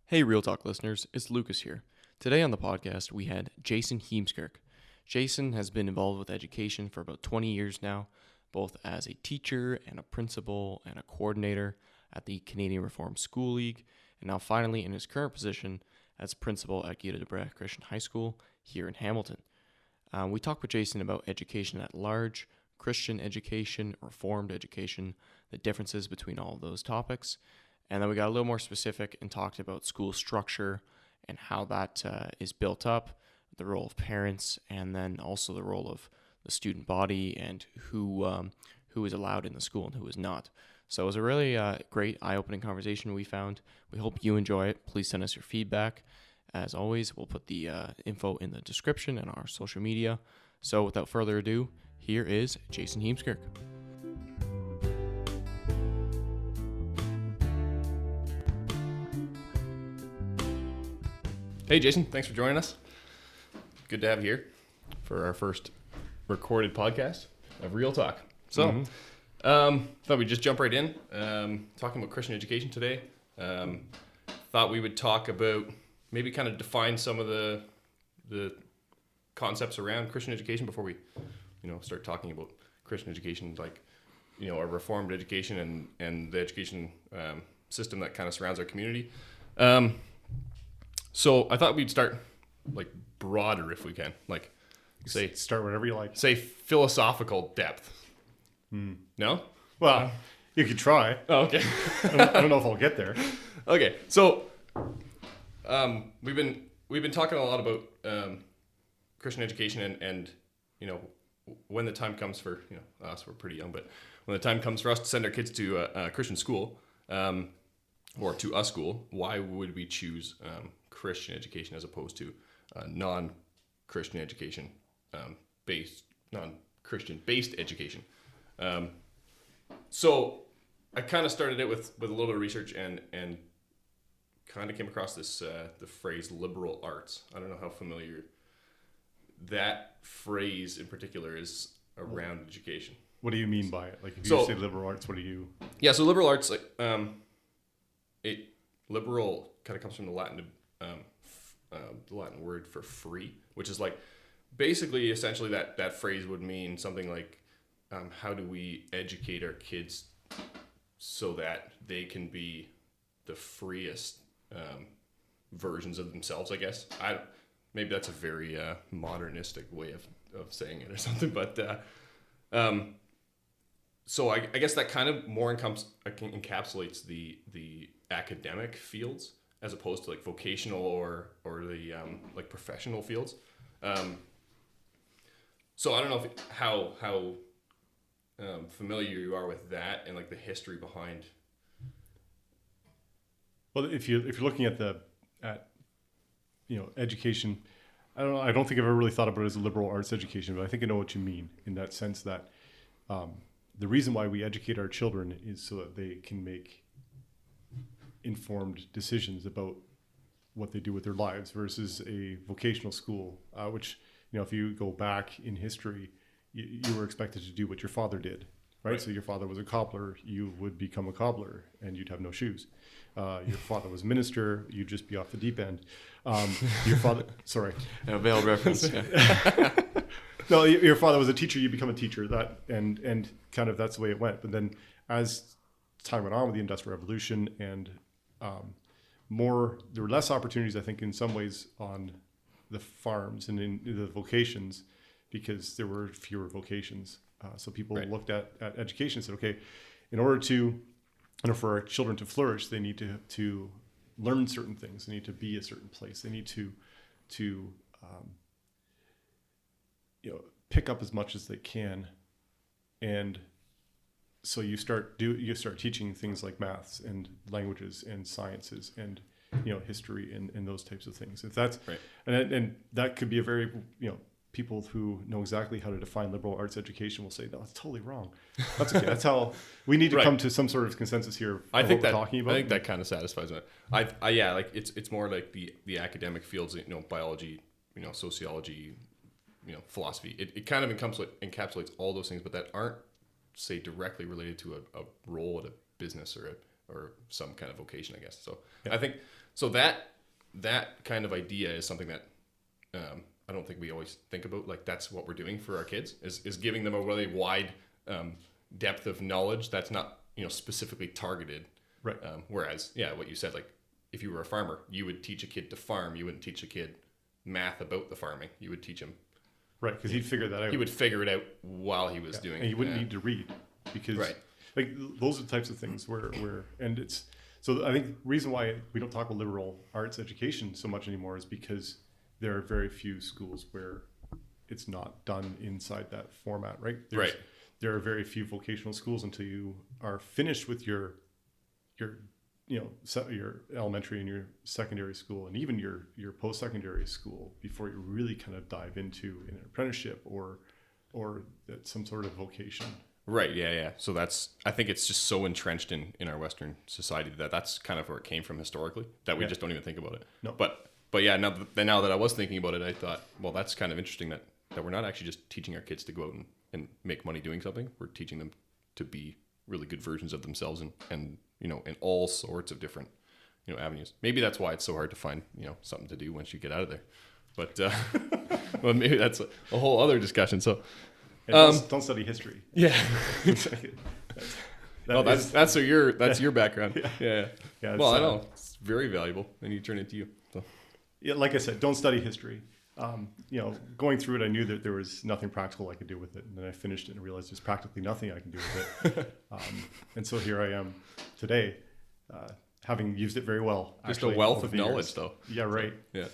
Hey Real Talk listeners, it's Lucas here. Today on the podcast we had Jason Heemskerk. Jason has been involved with education for about 20 years now, both as a teacher and a principal and a coordinator at the Canadian Reformed School League, and now finally in his current position as principal at Guido Brès Christian High School here in Hamilton. We talked with Jason about education at large, Christian education, Reformed education, the differences between all of those topics. And then we got a little more specific and talked about school structure and how that is built up, the role of parents, and then also the role of the student body and who is allowed in the school and who is not. So it was a really great, eye-opening conversation we found. We hope you enjoy it. Please send us your feedback. As always, we'll put the info in the description and our social media. So without further ado, here is Jason Heemskerk. Hey, Jason, thanks for joining us. Good to have you here for our first recorded podcast of Real Talk. So, thought we'd just jump right in, talking about Christian education today. Thought we would talk about, maybe kind of define some of the concepts around Christian education before we, start talking about Christian education, like, our Reformed education and the education system that kind of surrounds our community. So I thought we'd start like broader if we can, like say start whatever you like. Say philosophical depth. No? Well, you could try. Oh, okay. I don't know if I'll get there. Okay, so we've been talking a lot about Christian education and when the time comes for us, we're pretty young, but when the time comes for us to send our kids to a Christian school or to a school, why would we choose Christian education as opposed to non-Christian education non-Christian based education? So I kind of started it with a little bit of research and kind of came across this the phrase liberal arts. I don't know how familiar that phrase in particular is around education. What do you mean by it? Like if you say liberal arts, what do you? Yeah, so liberal arts, like liberal kind of comes from the Latin word for free, which is like basically essentially that phrase would mean something like how do we educate our kids so that they can be the freest versions of themselves, I guess. Maybe that's a very modernistic way of saying it or something, but so I guess that kind of more encapsulates the academic fields as opposed to like vocational or the like professional fields. So I don't know how familiar you are with that and like the history behind. Well, if you're looking at education, I don't know. I don't think I've ever really thought about it as a liberal arts education, but I think I know what you mean in that sense that the reason why we educate our children is so that they can make informed decisions about what they do with their lives versus a vocational school, which, if you go back in history, you were expected to do what your father did, right? So your father was a cobbler, you would become a cobbler and you'd have no shoes. Your father was a minister, you'd just be off the deep end. Your father, sorry. A veiled reference, yeah. No, your father was a teacher, you become a teacher, and kind of that's the way it went. But then as time went on with the Industrial Revolution and there were less opportunities, I think, in some ways on the farms and in the vocations because there were fewer vocations. So people looked at education and said, okay, in order for our children to flourish, they need to learn certain things. They need to be a certain place. They need to pick up as much as they can. And so you start teaching things like maths and languages and sciences and history and those types of things. If that's right. And that could be a very people who know exactly how to define liberal arts education will say, no, that's totally wrong. That's okay. That's how we need to come to some sort of consensus here. I think what we're talking about. I think that kind of satisfies it. Like it's more like the academic fields, biology, sociology, philosophy. It kind of encapsulates all those things, but that aren't, say, directly related to a role at a business or some kind of vocation, I guess. So yeah. I think So that kind of idea is something that I don't think we always think about. Like that's what we're doing for our kids is giving them a really wide depth of knowledge that's not specifically targeted. Right. Whereas what you said, like if you were a farmer, you would teach a kid to farm. You wouldn't teach a kid math about the farming. You would teach him. Right, because he'd figure that out. He would figure it out while he was doing it. And he wouldn't need to read because like those are the types of things where and it's so I think the reason why we don't talk about liberal arts education so much anymore is because there are very few schools where it's not done inside that format, right? There are very few vocational schools until you are finished with your your elementary and your secondary school and even your post-secondary school before you really kind of dive into an apprenticeship or some sort of vocation. Right. Yeah. So I think it's just so entrenched in our Western society that's kind of where it came from historically that we just don't even think about it. No. But yeah, now that I was thinking about it, I thought, well, that's kind of interesting that we're not actually just teaching our kids to go out and make money doing something. We're teaching them to be really good versions of themselves and in all sorts of different avenues. Maybe that's why it's so hard to find something to do once you get out of there. But well, maybe that's a whole other discussion. So don't study history. Yeah. That's your background. Yeah. Well, I know it's very valuable, and you turn it to you. So. Yeah, like I said, don't study history. Going through it, I knew that there was nothing practical I could do with it, and then I finished it and realized there's practically nothing I can do with it. And so here I am today, having used it very well. Just a wealth of knowledge, though. Yeah, right. So, yeah,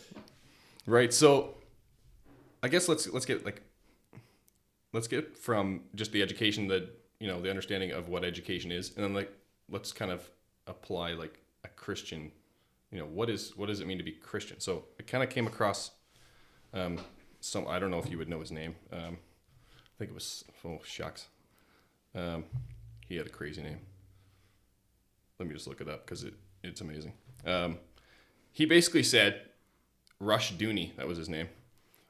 right. So, I guess let's get from just the education that the understanding of what education is, and then let's kind of apply like a Christian. What does it mean to be Christian? So I kind of came across. I don't know if you would know his name. I think it was, shucks. He had a crazy name. Let me just look it up because it's amazing. He basically said, Rush Dooney, that was his name.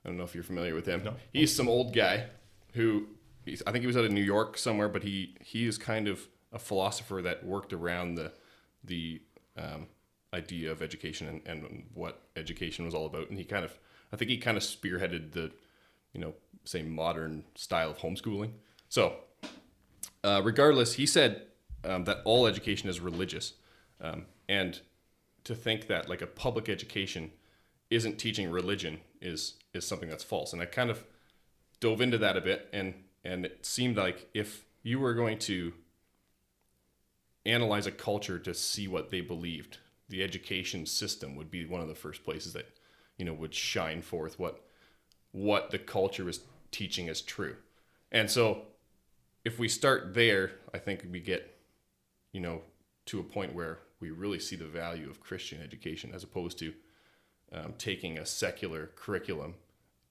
I don't know if you're familiar with him. No. He's some old guy who, I think he was out of New York somewhere, but he is kind of a philosopher that worked around the idea of education and what education was all about. And I think he kind of spearheaded the, say modern style of homeschooling. So regardless, he said that all education is religious. And to think that like a public education isn't teaching religion is something that's false. And I kind of dove into that a bit, and it seemed like if you were going to analyze a culture to see what they believed, the education system would be one of the first places that would shine forth what the culture was teaching as true. And so if we start there, I think we get to a point where we really see the value of Christian education as opposed to taking a secular curriculum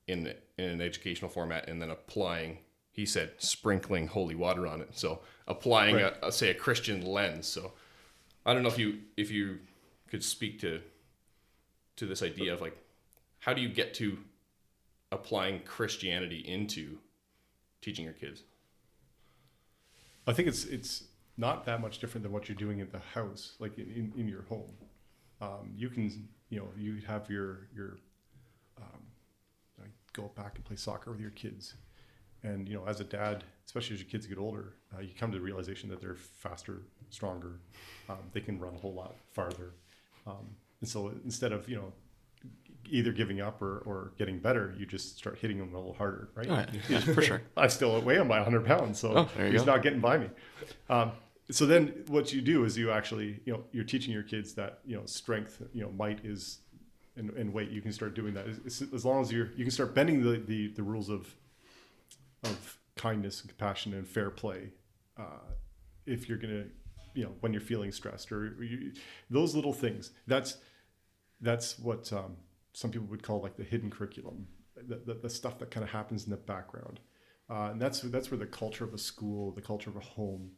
in an educational format and then applying, he said, sprinkling holy water on it. So applying a Christian lens. So I don't know if you could speak to this idea of like, how do you get to applying Christianity into teaching your kids? I think it's not that much different than what you're doing at the house, like in your home. You can, you have your go back and play soccer with your kids. And, as a dad, especially as your kids get older, you come to the realization that they're faster, stronger. They can run a whole lot farther. And so instead of, either giving up or getting better, you just start hitting them a little harder, right? Oh, yeah, for sure. I still weigh him by 100 pounds, so he's not getting by me. So then what you do is you actually, you're teaching your kids that, strength, might is, and weight, you can start doing that. As long as you can start bending the rules of kindness and compassion and fair play. If you're going to, when you're feeling stressed or those little things, that's what some people would call like the hidden curriculum, the stuff that kind of happens in the background. And that's where the culture of a school, the culture of a home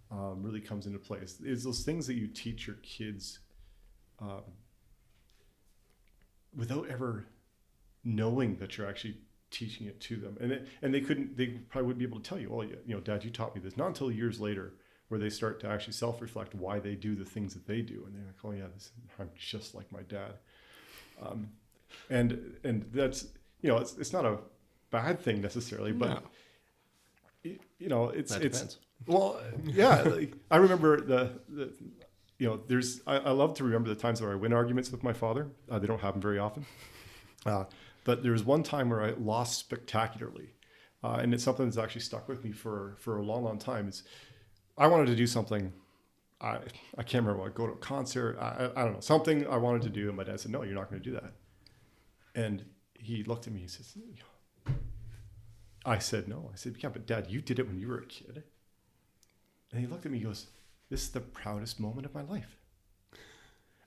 really comes into place. It's those things that you teach your kids without ever knowing that you're actually teaching it to them. And they probably wouldn't be able to tell you, Dad, you taught me this. Not until years later where they start to actually self-reflect why they do the things that they do. And they're like, oh yeah, I'm just like my dad. And that's, it's not a bad thing necessarily, but it's well, yeah. Like, I remember I love to remember the times where I win arguments with my father. They don't happen very often. But there was one time where I lost spectacularly. And it's something that's actually stuck with me for a long, long time. I wanted to do something. I can't remember what, go to a concert. I don't know, something I wanted to do. And my dad said, no, you're not going to do that. And he looked at me, he says, I said, no. I said, yeah, but Dad, you did it when you were a kid. And he looked at me, he goes, this is the proudest moment of my life.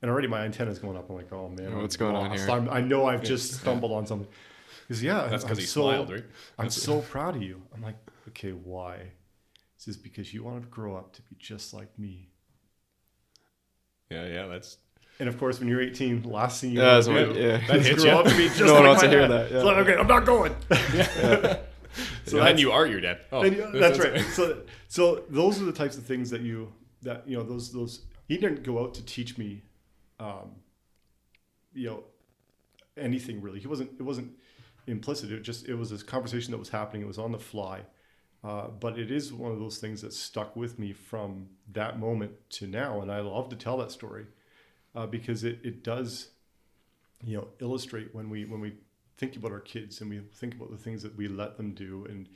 And already my antenna's going up. I'm like, oh man, what's going on here? I know I've just stumbled on something. He says, yeah. That's because he smiled, right? I'm so proud of you. I'm like, okay, why? He says, because you wanted to grow up to be just like me. Yeah, that's... And of course, when you're 18, the last thing you that is grow up to be just no like one wants my to hear dad. that. Yeah. So like, okay, I'm not going. So then you are your dad. Oh, that's right. So those are the types of things that those he didn't go out to teach me, anything really. It wasn't implicit. It was this conversation that was happening. It was on the fly. But it is one of those things that stuck with me from that moment to now. And I love to tell that story because it does, illustrate when we think about our kids and we think about the things that we let them do. And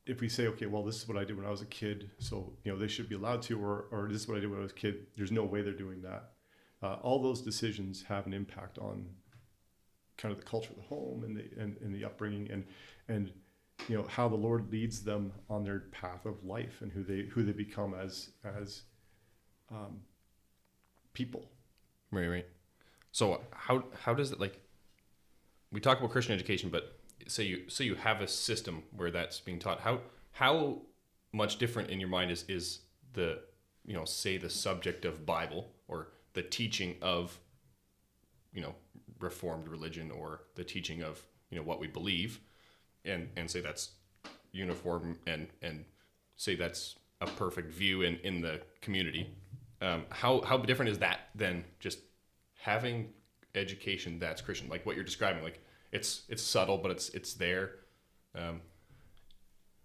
if we say, okay, well, this is what I did when I was a kid, so, they should be allowed to, or this is what I did when I was a kid, there's no way they're doing that. All those decisions have an impact on kind of the culture of the home and the upbringing and how the Lord leads them on their path of life and who they become as people. Right. So how does it, like, we talk about Christian education, but say you have a system where that's being taught. How much different in your mind is the say the subject of Bible or the teaching of Reformed religion or the teaching of what we believe, and say that's uniform and say that's a perfect view in the community. How different is that than just having education that's Christian, like what you're describing? Like it's subtle, but it's there.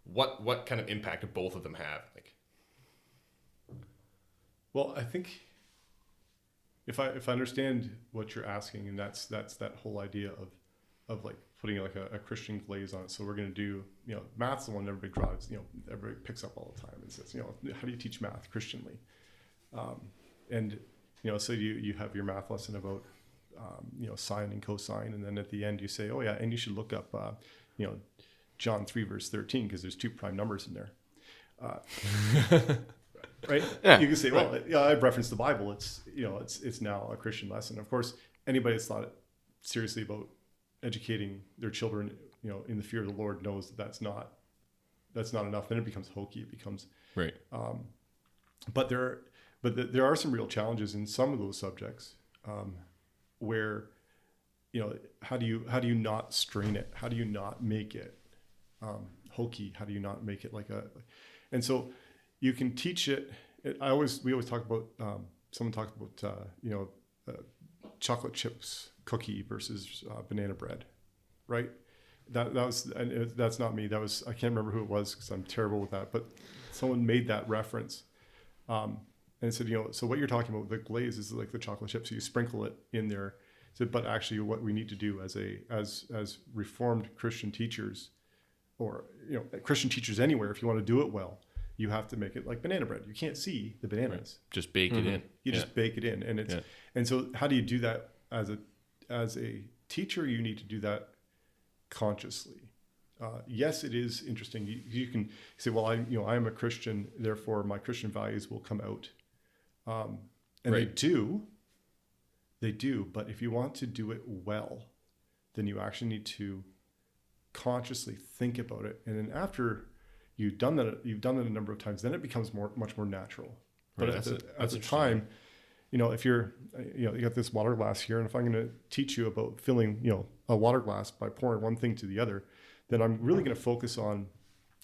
What kind of impact do both of them have? Like, well, I think if I understand what you're asking, and that's that whole idea of like putting like a Christian glaze on it. So we're going to do, math's the one everybody drives, everybody picks up all the time and says, how do you teach math Christianly? And so you have your math lesson about sine and cosine, and then at the end you say, oh yeah, and you should look up John 3 verse 13 because there's two prime numbers in there. Right? Yeah. You can say, well, I've referenced the Bible. It's now a Christian lesson. Of course, anybody that's thought seriously about educating their children, in the fear of the Lord knows that's not enough. Then it becomes hokey. It becomes right. But there are some real challenges in some of those subjects, where, how do you not strain it? How do you not make it hokey? How do you not make it and so you can teach it. We always talk about, someone talked about, chocolate chips cookie versus banana bread, right? That's not me. I can't remember who it was because I'm terrible with that, but someone made that reference. And it said, so what you're talking about with the glaze is like the chocolate chips. So you sprinkle it in there. So, but actually what we need to do as Reformed Christian teachers, or, Christian teachers anywhere, if you want to do it well, you have to make it like banana bread. You can't see the bananas. Right. Just bake it in. You just bake it in. And and so how do you do that as a teacher? You need to do that consciously. Yes, it is interesting. You can say, well, I am a Christian, therefore my Christian values will come out. And right. They do. But if you want to do it well, then you actually need to consciously think about it. And then after you've done that a number of times, then it becomes much more natural. But right. at the time, if you're, you got this water glass here, and if I'm going to teach you about filling, a water glass by pouring one thing to the other, then I'm really going to focus on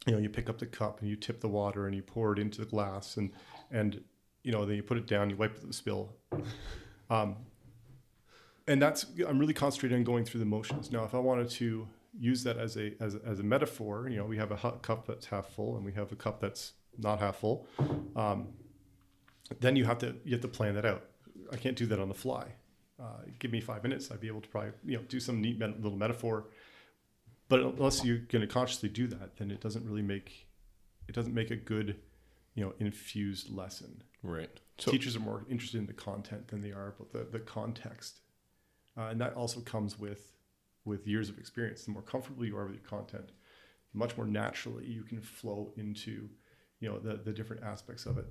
you pick up the cup and you tip the water and you pour it into the glass and then you put it down, you wipe the spill. And I'm really concentrating on going through the motions. Now, if I wanted to use that as a metaphor, we have a cup that's half full and we have a cup that's not half full. Then you have to plan that out. I can't do that on the fly. Give me 5 minutes, I'd be able to probably do some neat little metaphor. But unless you're going to consciously do that, then it doesn't make a good infused lesson. Right. So teachers are more interested in the content than they are about the context, and that also comes with years of experience. The more comfortable you are with your content, much more naturally you can flow into the different aspects of it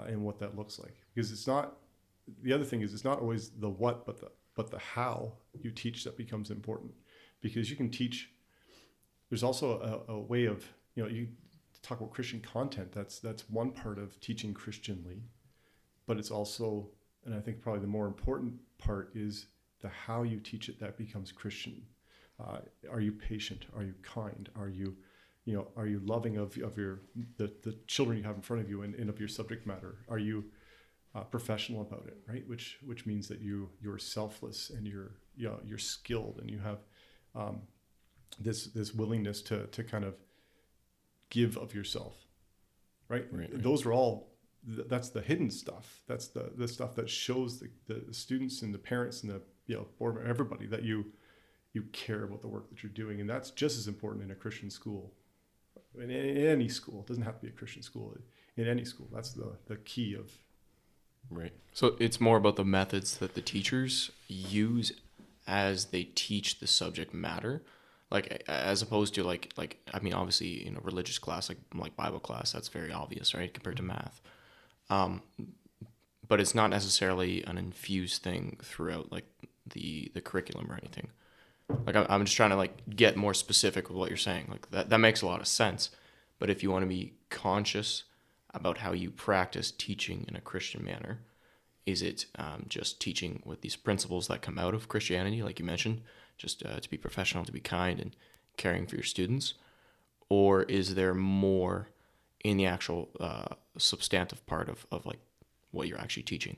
and what that looks like. Because it's not. The other thing is it's not always the what, but the how you teach that becomes important. Because you can teach. There's also a way of you talk about Christian content. That's one part of teaching Christianly, but it's also, and I think probably the more important part is the how you teach it that becomes Christian. Are you patient? Are you kind? Are you loving of the children you have in front of you and of your subject matter? Are you professional about it, right? Which means that you're selfless and you're skilled and you have this willingness to kind of give of yourself, right? Those are all. That's the hidden stuff. That's the stuff that shows the students and the parents and the board, everybody that you care about the work that you're doing, and that's just as important in a Christian school. In any school, it doesn't have to be a Christian school. In any school, that's the key of. Right. So it's more about the methods that the teachers use as they teach the subject matter, like as opposed to like I mean, obviously in a religious class like Bible class, that's very obvious, right, compared to math. But it's not necessarily an infused thing throughout like the curriculum or anything. Like I'm just trying to like get more specific with what you're saying. Like that makes a lot of sense. But if you want to be conscious about how you practice teaching in a Christian manner, is it just teaching with these principles that come out of Christianity, like you mentioned, just to be professional, to be kind, and caring for your students? Or is there more in the actual substantive part of like what you're actually teaching?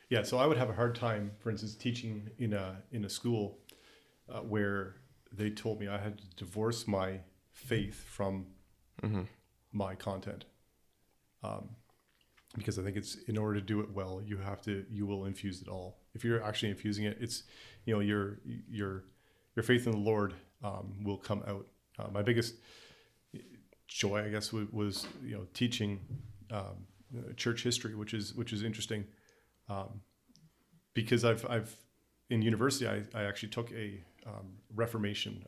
Yeah, so I would have a hard time, for instance, teaching in a school where they told me I had to divorce my faith from my content, because I think it's, in order to do it well, you will infuse it all. If you're actually infusing it, it's your faith in the Lord will come out. My biggest joy, I guess, was teaching church history, which is interesting, because I've in university I actually took a Reformation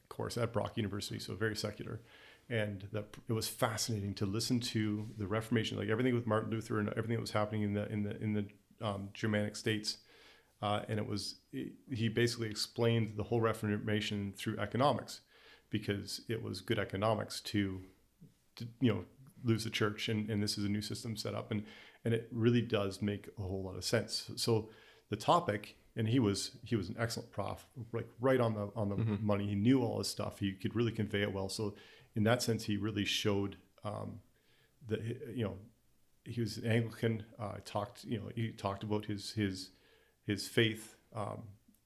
course at Brock University, so very secular, and it was fascinating to listen to the Reformation, like everything with Martin Luther and everything that was happening in the Germanic states, and he basically explained the whole Reformation through economics, because it was good economics to lose the church, and this is a new system set up, and it really does make a whole lot of sense. So the topic, and he was an excellent prof, like right on the money. He knew all his stuff. He could really convey it well. So in that sense, he really showed that he was an Anglican. He talked about his faith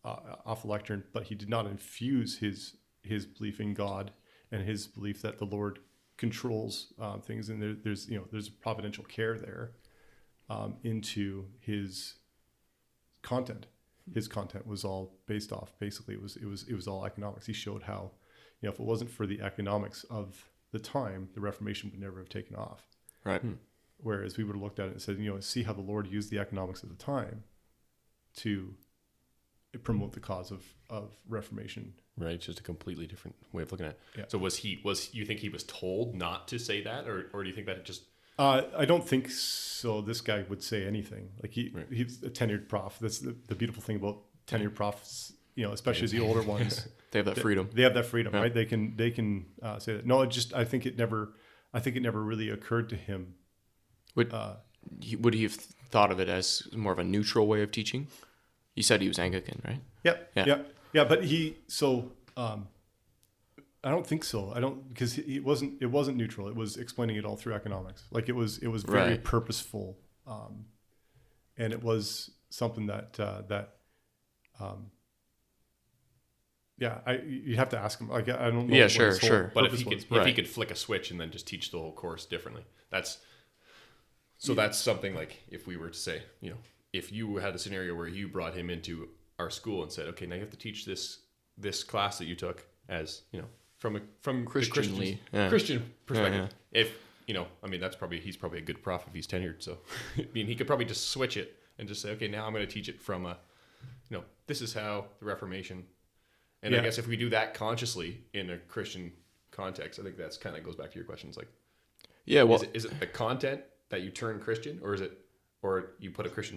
off the lectern, but he did not infuse his belief in God and his belief that the Lord controls things, and there's providential care there into his content. His content was all based off, basically it was all economics. He showed how if it wasn't for the economics of the time, the Reformation would never have taken off. Right. Whereas we would have looked at it and said, see how the Lord used the economics of the time to promote the cause of Reformation. Right, just a completely different way of looking at it. Yeah. So you think he was told not to say that, or do you think that it just... I don't think so. This guy would say anything. Like he's a tenured prof. That's the beautiful thing about tenured profs, especially the older ones. They have that freedom. They have that freedom, Yeah. right? They can say that. No, I think it never really occurred to him. Would he have thought of it as more of a neutral way of teaching? You said he was Anglican, right? Yeah. But I don't think so. I don't, because it wasn't neutral. It was explaining it all through economics. Like it was very Right. purposeful, and it was something that you'd have to ask him. Like I don't know. Yeah, what sure, his whole sure. But if purpose he could, was. if he Right. could flick a switch and then just teach the whole course differently, that's something like if we were to say, if you had a scenario where you brought him into our school and said, okay, now you have to teach this class that you took as from Christianly, yeah. Christian perspective. Yeah. If he's probably a good prof if he's tenured. So I mean, he could probably just switch it and just say, okay, now I'm going to teach it from this is how the Reformation. And I guess if we do that consciously in a Christian context, I think that's kind of goes back to your questions. Like, Yeah, well, is it the content that you turn Christian, or you put a Christian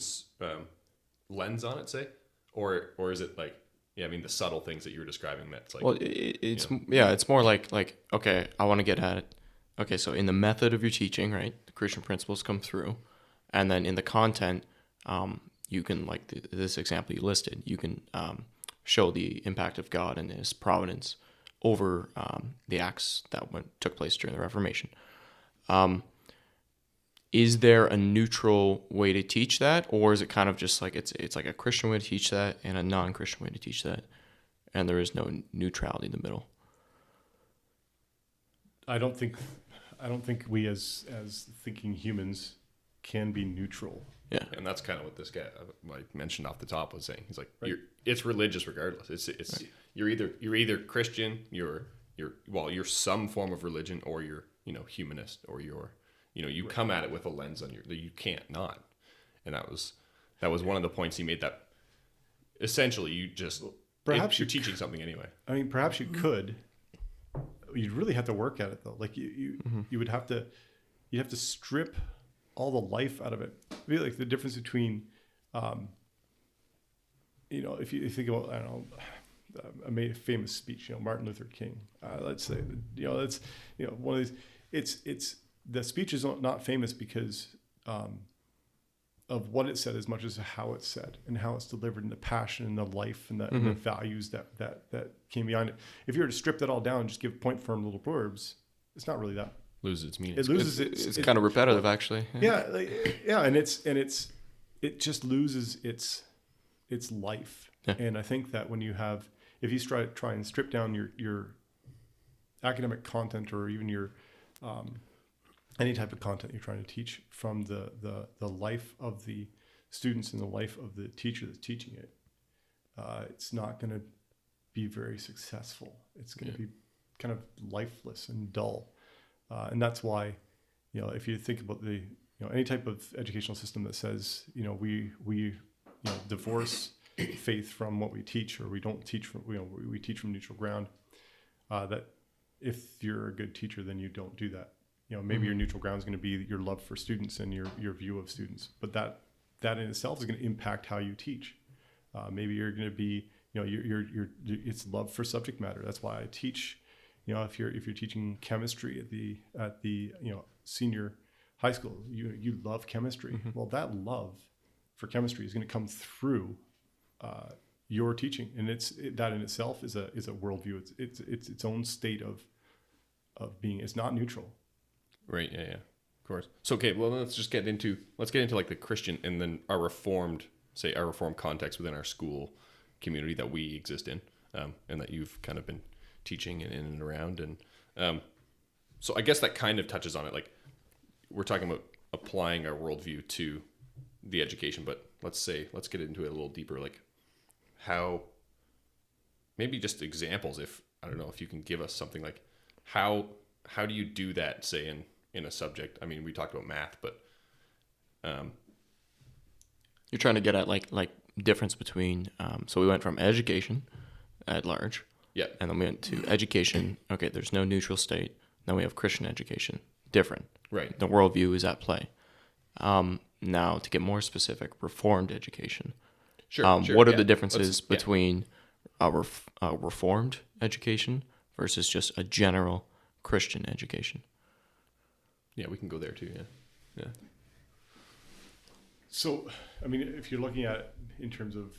lens on it, say, or is it like, the subtle things that you were describing that's like, well, it's more like okay, I want to get at it. Okay, so in the method of your teaching, right, the Christian principles come through, and then in the content, you can, like this example you listed, you can show the impact of God and His providence over the acts that took place during the Reformation. Is there a neutral way to teach that, or is it kind of just like it's like a Christian way to teach that and a non-Christian way to teach that, and there is no neutrality in the middle? I don't think we as thinking humans can be neutral. Yeah. and that's kind of what this guy I mentioned off the top was saying. He's like, Right. it's religious regardless. It's Right. you're either Christian, you're some form of religion, or you're humanist, or you're you come at it with a lens on that you can't not. And that was one of the points he made, that essentially you just Perhaps you're you teaching something anyway. I mean, perhaps you could. You'd really have to work at it though. Like you would have to. You'd have to strip all the life out of it. Maybe like the difference between, if you think about, I don't know, a famous speech, Martin Luther King. Let's say, that's one of these. It's the speech is not famous because of what it said as much as how it's said and how it's delivered, and the passion and the life and the values that came behind it. If you were to strip that all down and just give point form little blurbs, it's not really that. Loses its meaning. It loses It's kind of repetitive, actually. and it just loses its life. Yeah. And I think that if you try and strip down your academic content, or even your any type of content you're trying to teach, from the life of the students and the life of the teacher that's teaching it, it's not going to be very successful. It's going to be kind of lifeless and dull. And that's why, if you think about the, any type of educational system that says, we divorce faith from what we teach, or we don't teach from, we teach from neutral ground, that if you're a good teacher, then you don't do that. Maybe your neutral ground is going to be your love for students and your view of students, but that in itself is going to impact how you teach. Maybe you're going to be, it's love for subject matter. That's why I teach. If you're teaching chemistry at the senior high school, you love chemistry. Mm-hmm. Well, that love for chemistry is going to come through your teaching, and that in itself is a worldview. It's its own state of being. It's not neutral. Right. Yeah. Of course. So okay. Well, let's get into like the Christian, and then our Reformed context within our school community that we exist in, and that you've kind of been teaching in and around. And so I guess that kind of touches on it. Like, we're talking about applying our worldview to the education, but let's get into it a little deeper. Like, how, maybe just examples, if you can give us something, like how do you do that, say in a subject? I mean, we talked about math, but You're trying to get at like difference between, so we went from education at large. yeah. And then we went to education. Okay, there's no neutral state. Then we have Christian education. Different. Right. The worldview is at play. Now, to get more specific, Reformed education. Sure. What are the differences between a Reformed education versus just a general Christian education? Yeah, we can go there too. Yeah. So, I mean, if you're looking at it in terms of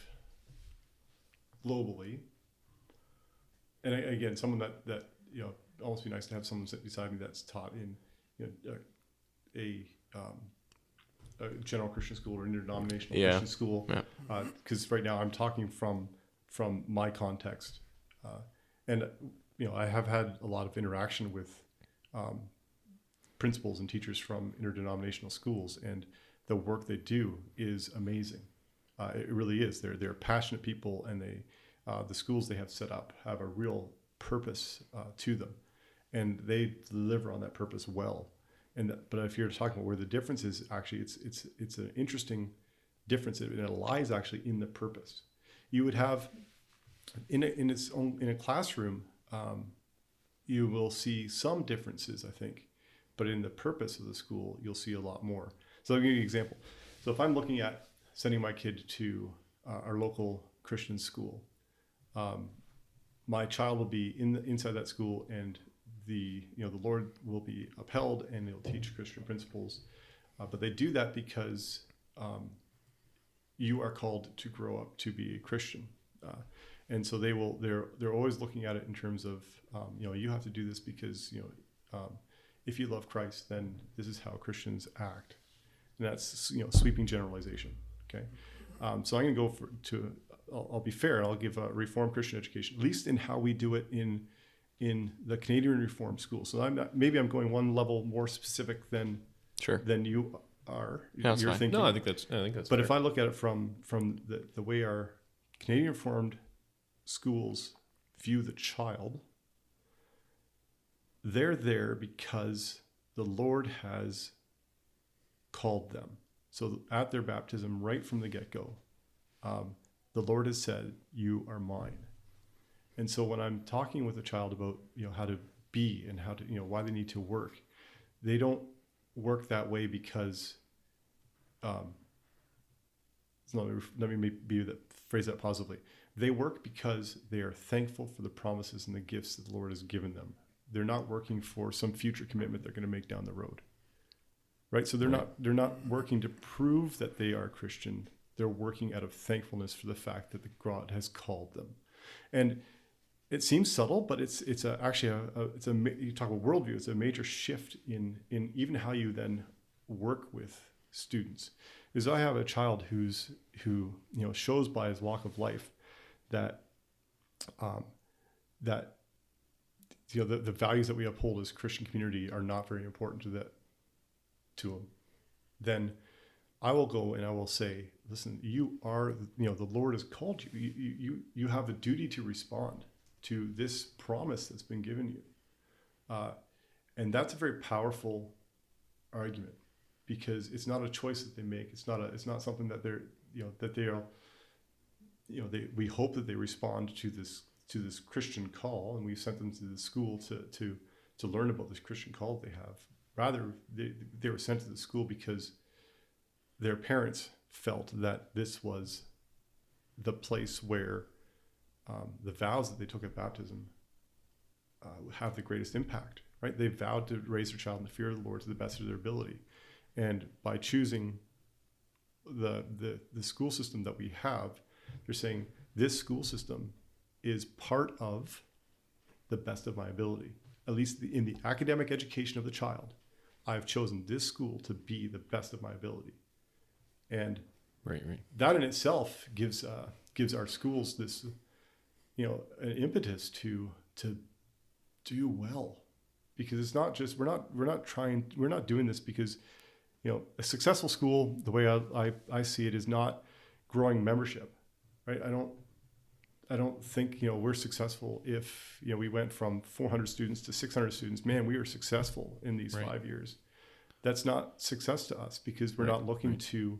globally, and again, someone that almost be nice to have someone sit beside me that's taught in a general Christian school or interdenominational Christian school. Because right now I'm talking from my context, and I have had a lot of interaction with principals and teachers from interdenominational schools, and the work they do is amazing. It really is. They're passionate people, and the schools they have set up have a real purpose to them, and they deliver on that purpose well. But if you're talking about where the difference is, actually, it's an interesting difference, and it lies actually in the purpose. You would have in a classroom, you will see some differences, I think, but in the purpose of the school, you'll see a lot more. So I'll give you an example. So if I'm looking at sending my kid to our local Christian school, my child will be inside that school, and the Lord will be upheld, and they'll teach Christian principles. But they do that because you are called to grow up to be a Christian, and so they're always looking at it in terms of you have to do this because if you love Christ, then this is how Christians act, and that's sweeping generalization. Okay, so I'm going to go I'll be fair, and I'll give a Reformed Christian education, at least in how we do it in the Canadian Reformed school. So maybe I'm going one level more specific than you are. Yeah, you're thinking. No, I think that's. But fair. if I look at it from the way our Canadian Reformed schools view the child, they're there because the Lord has called them. So at their baptism, right from the get-go, the Lord has said, "You are mine." And so when I'm talking with a child about how to be and how to why they need to work, they don't work that way because let me phrase that positively. They work because they are thankful for the promises and the gifts that the Lord has given them. They're not working for some future commitment they're going to make down the road, right? So they're not working to prove that they are Christian. They're working out of thankfulness for the fact that God has called them. And it seems subtle, but it's you talk about worldview. It's a major shift in even how you then work with students. Because I have a child who shows by his walk of life that the values that we uphold as Christian community are not very important to him. Then I will go and I will say, listen, you are the Lord has called you. You have a duty to respond to this promise that's been given you, and that's a very powerful argument, because it's not a choice that they make. It's not something that we hope that they respond to this Christian call, and we've sent them to the school to learn about this Christian call that they have. Rather, they were sent to the school because their parents felt that this was the place where the vows that they took at baptism have the greatest impact, right? They vowed to raise their child in the fear of the Lord to the best of their ability. And by choosing the school system that we have, they're saying this school system is part of the best of my ability. At least in the academic education of the child, I've chosen this school to be the best of my ability. And that in itself gives our schools this an impetus to do well, because it's not just we're not doing this because a successful school, the way I see it, is not growing membership, right? I don't think we're successful if we went from 400 students to 600 students. Man, we were successful in these 5 years. That's not success to us, because we're not looking to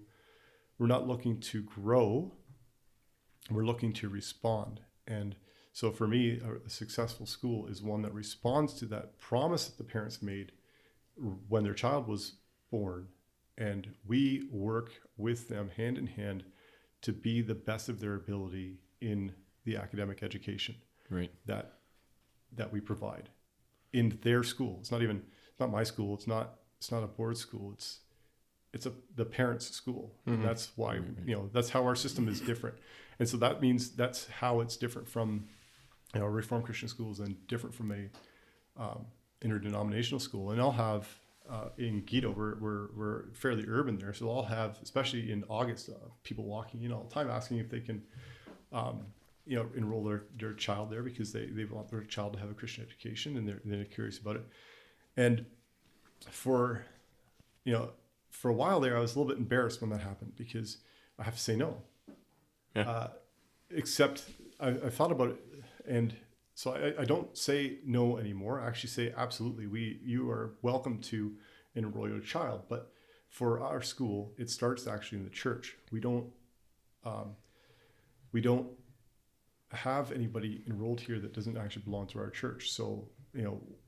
grow. We're looking to respond. And so for me, a successful school is one that responds to that promise that the parents made when their child was born, and we work with them hand in hand to be the best of their ability in the academic education that we provide in their school. It's not my school. It's not a board school. It's the parents' school. Mm-hmm. And that's why that's how our system is different. And so that means that's how it's different from Reformed Christian schools, and different from interdenominational school, and I'll have in Guido, we're fairly urban there, so I'll have, especially in August, people walking in all the time asking if they can, enroll their child there because they want their child to have a Christian education, and they're curious about it. And for a while there, I was a little bit embarrassed when that happened because I have to say no. Yeah. Except I thought about it, and so I don't say no anymore. I actually say absolutely. You are welcome to enroll your child, but for our school, it starts actually in the church. We don't have anybody enrolled here that doesn't actually belong to our church. So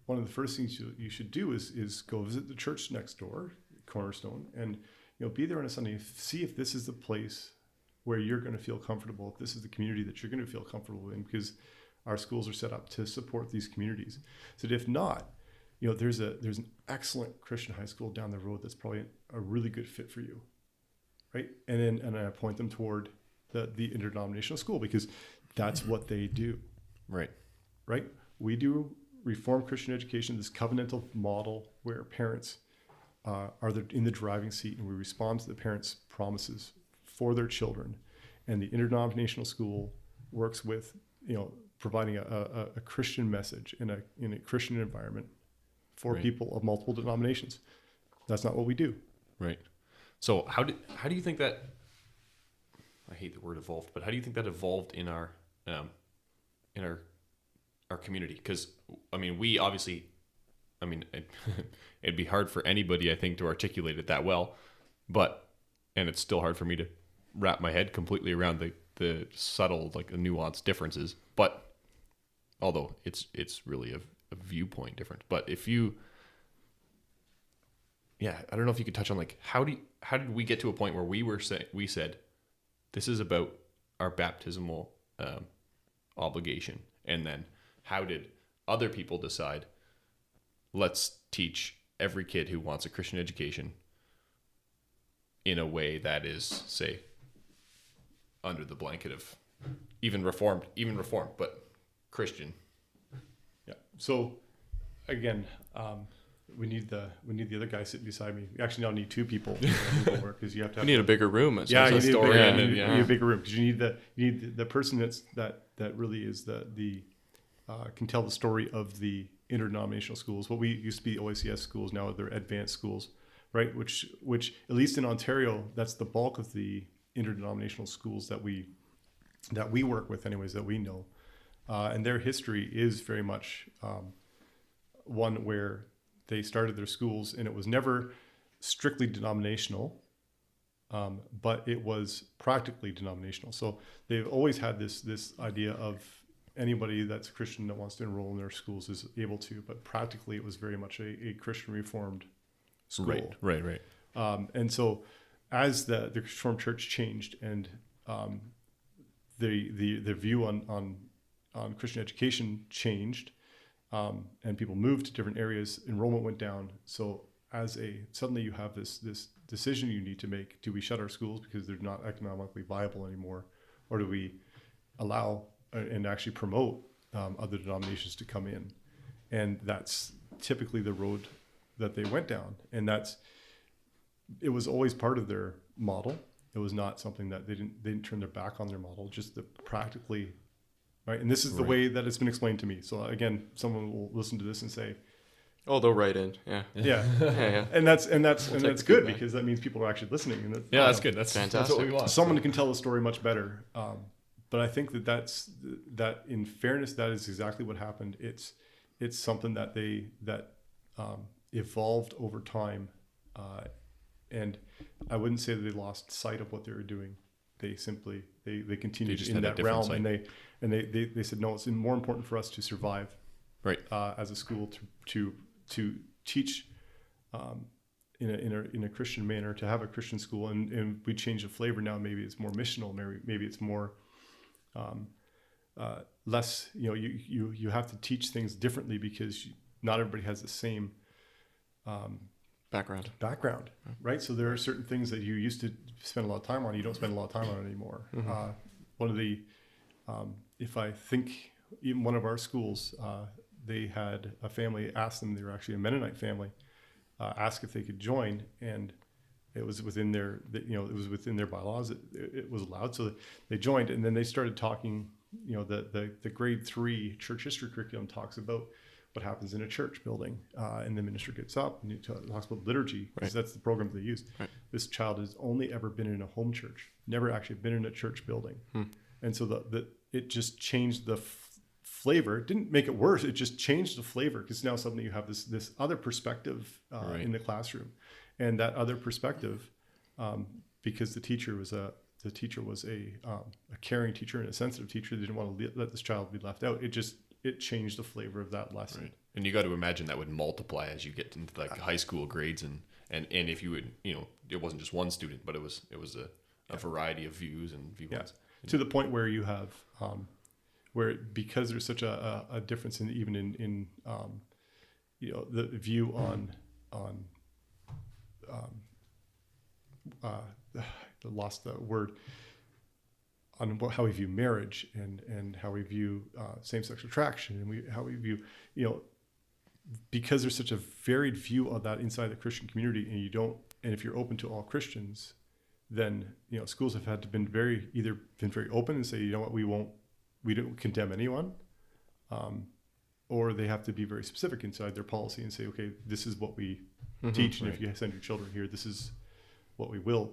one of the first things you should do is go visit the church next door, Cornerstone, and be there on a Sunday. See if this is the place where you're going to feel comfortable. If this is the community that you're going to feel comfortable in, because our schools are set up to support these communities. So if not, there's an excellent Christian high school down the road that's probably a really good fit for you, right? And I point them toward the interdenominational school because that's what they do. Right. We do Reformed Christian education, this covenantal model where parents are in the driving seat, and we respond to the parents' promises for their children. And the interdenominational school works with providing a Christian message in a Christian environment for people of multiple denominations. That's not what we do. Right. So how do you think that, I hate the word evolved, but how do you think that evolved in our community? Because we obviously, it'd be hard for anybody, I think, to articulate it that well, and it's still hard for me to wrap my head completely around the subtle, nuanced differences, but although it's really a viewpoint difference. But if you, I don't know if you could touch on how did we get to a point where we said this is about our baptismal obligation, and then how did other people decide let's teach every kid who wants a Christian education in a way that is, say, under the blanket of even reformed, but Christian. Yeah. So again, we need the other guy sitting beside me. We actually now need two people because you have to have. You need a bigger room. You need a bigger room because you need the person that really is the can tell the story of the interdenominational schools. What we used to be OACS schools, now they're advanced schools, right? Which at least in Ontario, that's the bulk of the interdenominational schools that we work with, anyways, that we know, and their history is very much one where they started their schools, and it was never strictly denominational, but it was practically denominational. So they've always had this idea of anybody that's a Christian that wants to enroll in their schools is able to, but practically it was very much a Christian Reformed school. Right. And so as the Reformed Church changed, and the view on Christian education changed, and people moved to different areas, enrollment went down. So suddenly you have this decision you need to make. Do we shut our schools because they're not economically viable anymore? Or do we allow and actually promote other denominations to come in? And that's typically the road that they went down. And it was always part of their model. It was not something that they didn't turn their back on their model, just practically, right? And this is the way that it's been explained to me. So again, someone will listen to this and say, "Oh, they'll write in." Yeah. Yeah. And that's good because that means people are actually listening. And that's good. That's fantastic. That's what we want. Someone can tell the story much better. But I think that in fairness, that is exactly what happened. It's something that evolved over time. And I wouldn't say that they lost sight of what they were doing. They simply they continued in that realm, and they said, no, it's more important for us to survive, right, as a school to teach in a Christian manner, to have a Christian school, and we change the flavor now. Maybe it's more missional. Maybe it's more less. You have to teach things differently because not everybody has the same background, right? So there are certain things that you used to spend a lot of time on, you don't spend a lot of time on anymore. Mm-hmm. One of the, if I think even one of our schools, they had a family ask them, they were actually a Mennonite family, ask if they could join, and it was within their, it was within their bylaws. It was allowed, so they joined, and then they started talking. The grade 3 church history curriculum talks about what happens in a church building, and the minister gets up and he talks about liturgy, because that's the program they use. Right. This child has only ever been in a home church, never actually been in a church building, and so it just changed the flavor. It didn't make it worse. It just changed the flavor, because now suddenly you have this other perspective in the classroom, and that other perspective, because the teacher was a caring teacher and a sensitive teacher. They didn't want to let this child be left out. It changed the flavor of that lesson. Right. And you got to imagine that would multiply as you get into like high school grades, and if you would, it wasn't just one student, but it was a variety of views and viewpoints. Yeah. To the point where you have where, because there's such a difference in even in the view on I lost the word, on how we view marriage and how we view same-sex attraction, and how we view, because there's such a varied view of that inside the Christian community, and if you're open to all Christians, then schools have had to been very open and say, you know what, we don't condemn anyone, or they have to be very specific inside their policy and say, okay, this is what we teach, and if you send your children here, this is what we will.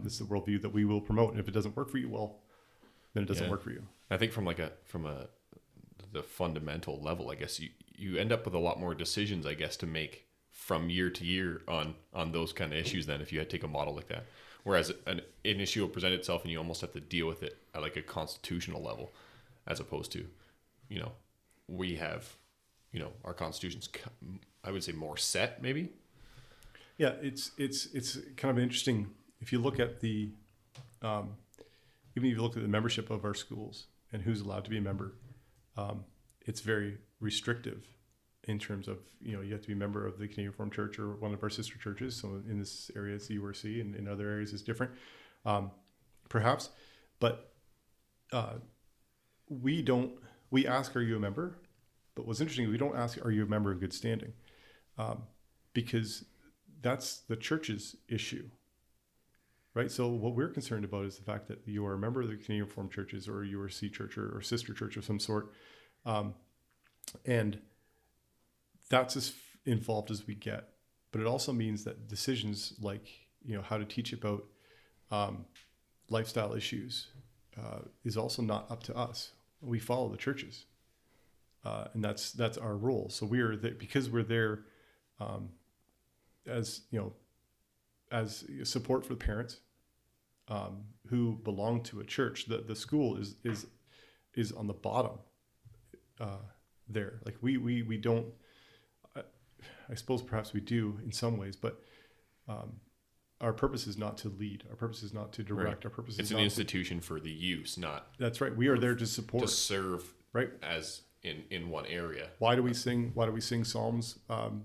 This is the worldview that we will promote, and if it doesn't work for you, well, then it doesn't work for you. I think from the fundamental level, I guess you end up with a lot more decisions, I guess, to make from year to year on those kind of issues than if you had to take a model like that. Whereas an issue will present itself, and you almost have to deal with it at like a constitutional level, as opposed to, we have, our constitution's, I would say, more set, maybe. Yeah, it's kind of interesting. If you look at even if you look at the membership of our schools and who's allowed to be a member, it's very restrictive in terms of, you have to be a member of the Canadian Reformed Church or one of our sister churches. So in this area, it's the URC, and in other areas, it's different, perhaps. But we ask, are you a member? But what's interesting, we don't ask, are you a member of good standing? Because that's the church's issue. Right. So what we're concerned about is the fact that you are a member of the Canadian Reformed Churches or URC church or sister church of some sort. And that's as involved as we get. But it also means that decisions like, how to teach about lifestyle issues is also not up to us. We follow the churches. And that's our role. So we are there because we're there as support for the parents who belong to a church. The school is on the bottom there. Like we don't, I suppose perhaps we do in some ways, but our purpose is not to lead. Our purpose is not to direct. Right. Our purpose is it's an institution for the use, not. That's right. We are there to support, to serve. Right. As in one area. Why do we sing Psalms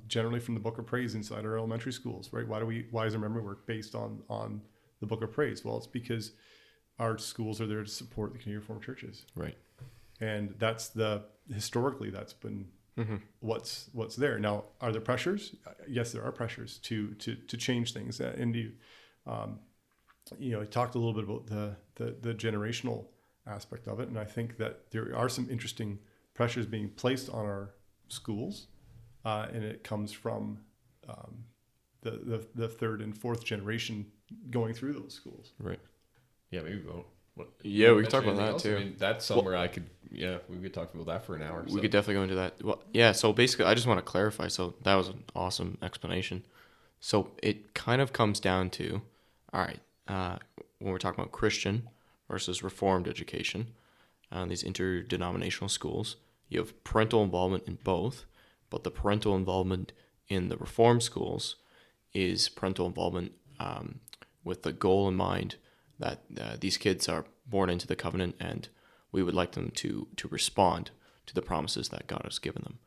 generally from the Book of Praise inside our elementary schools, right? Why is our memory work based on the Book of Praise? Well, it's because our schools are there to support the Canadian Reformed churches. Right. And historically that's been what's there. Now, are there pressures? Yes, there are pressures to change things. And I talked a little bit about the generational aspect of it, and I think that there are some interesting pressures being placed on our schools, and it comes from the third and fourth generation going through those schools. Right. Yeah, maybe we'll. Yeah, we could talk about that too. I mean, that's somewhere we could talk about that for an hour. We could definitely go into that. Well, yeah. So basically, I just want to clarify. So that was an awesome explanation. So it kind of comes down to, all right, when we're talking about Christian versus Reformed education, these interdenominational schools, you have parental involvement in both, but the parental involvement in the Reformed schools is parental involvement with the goal in mind that these kids are born into the covenant, and we would like them to respond to the promises that God has given them.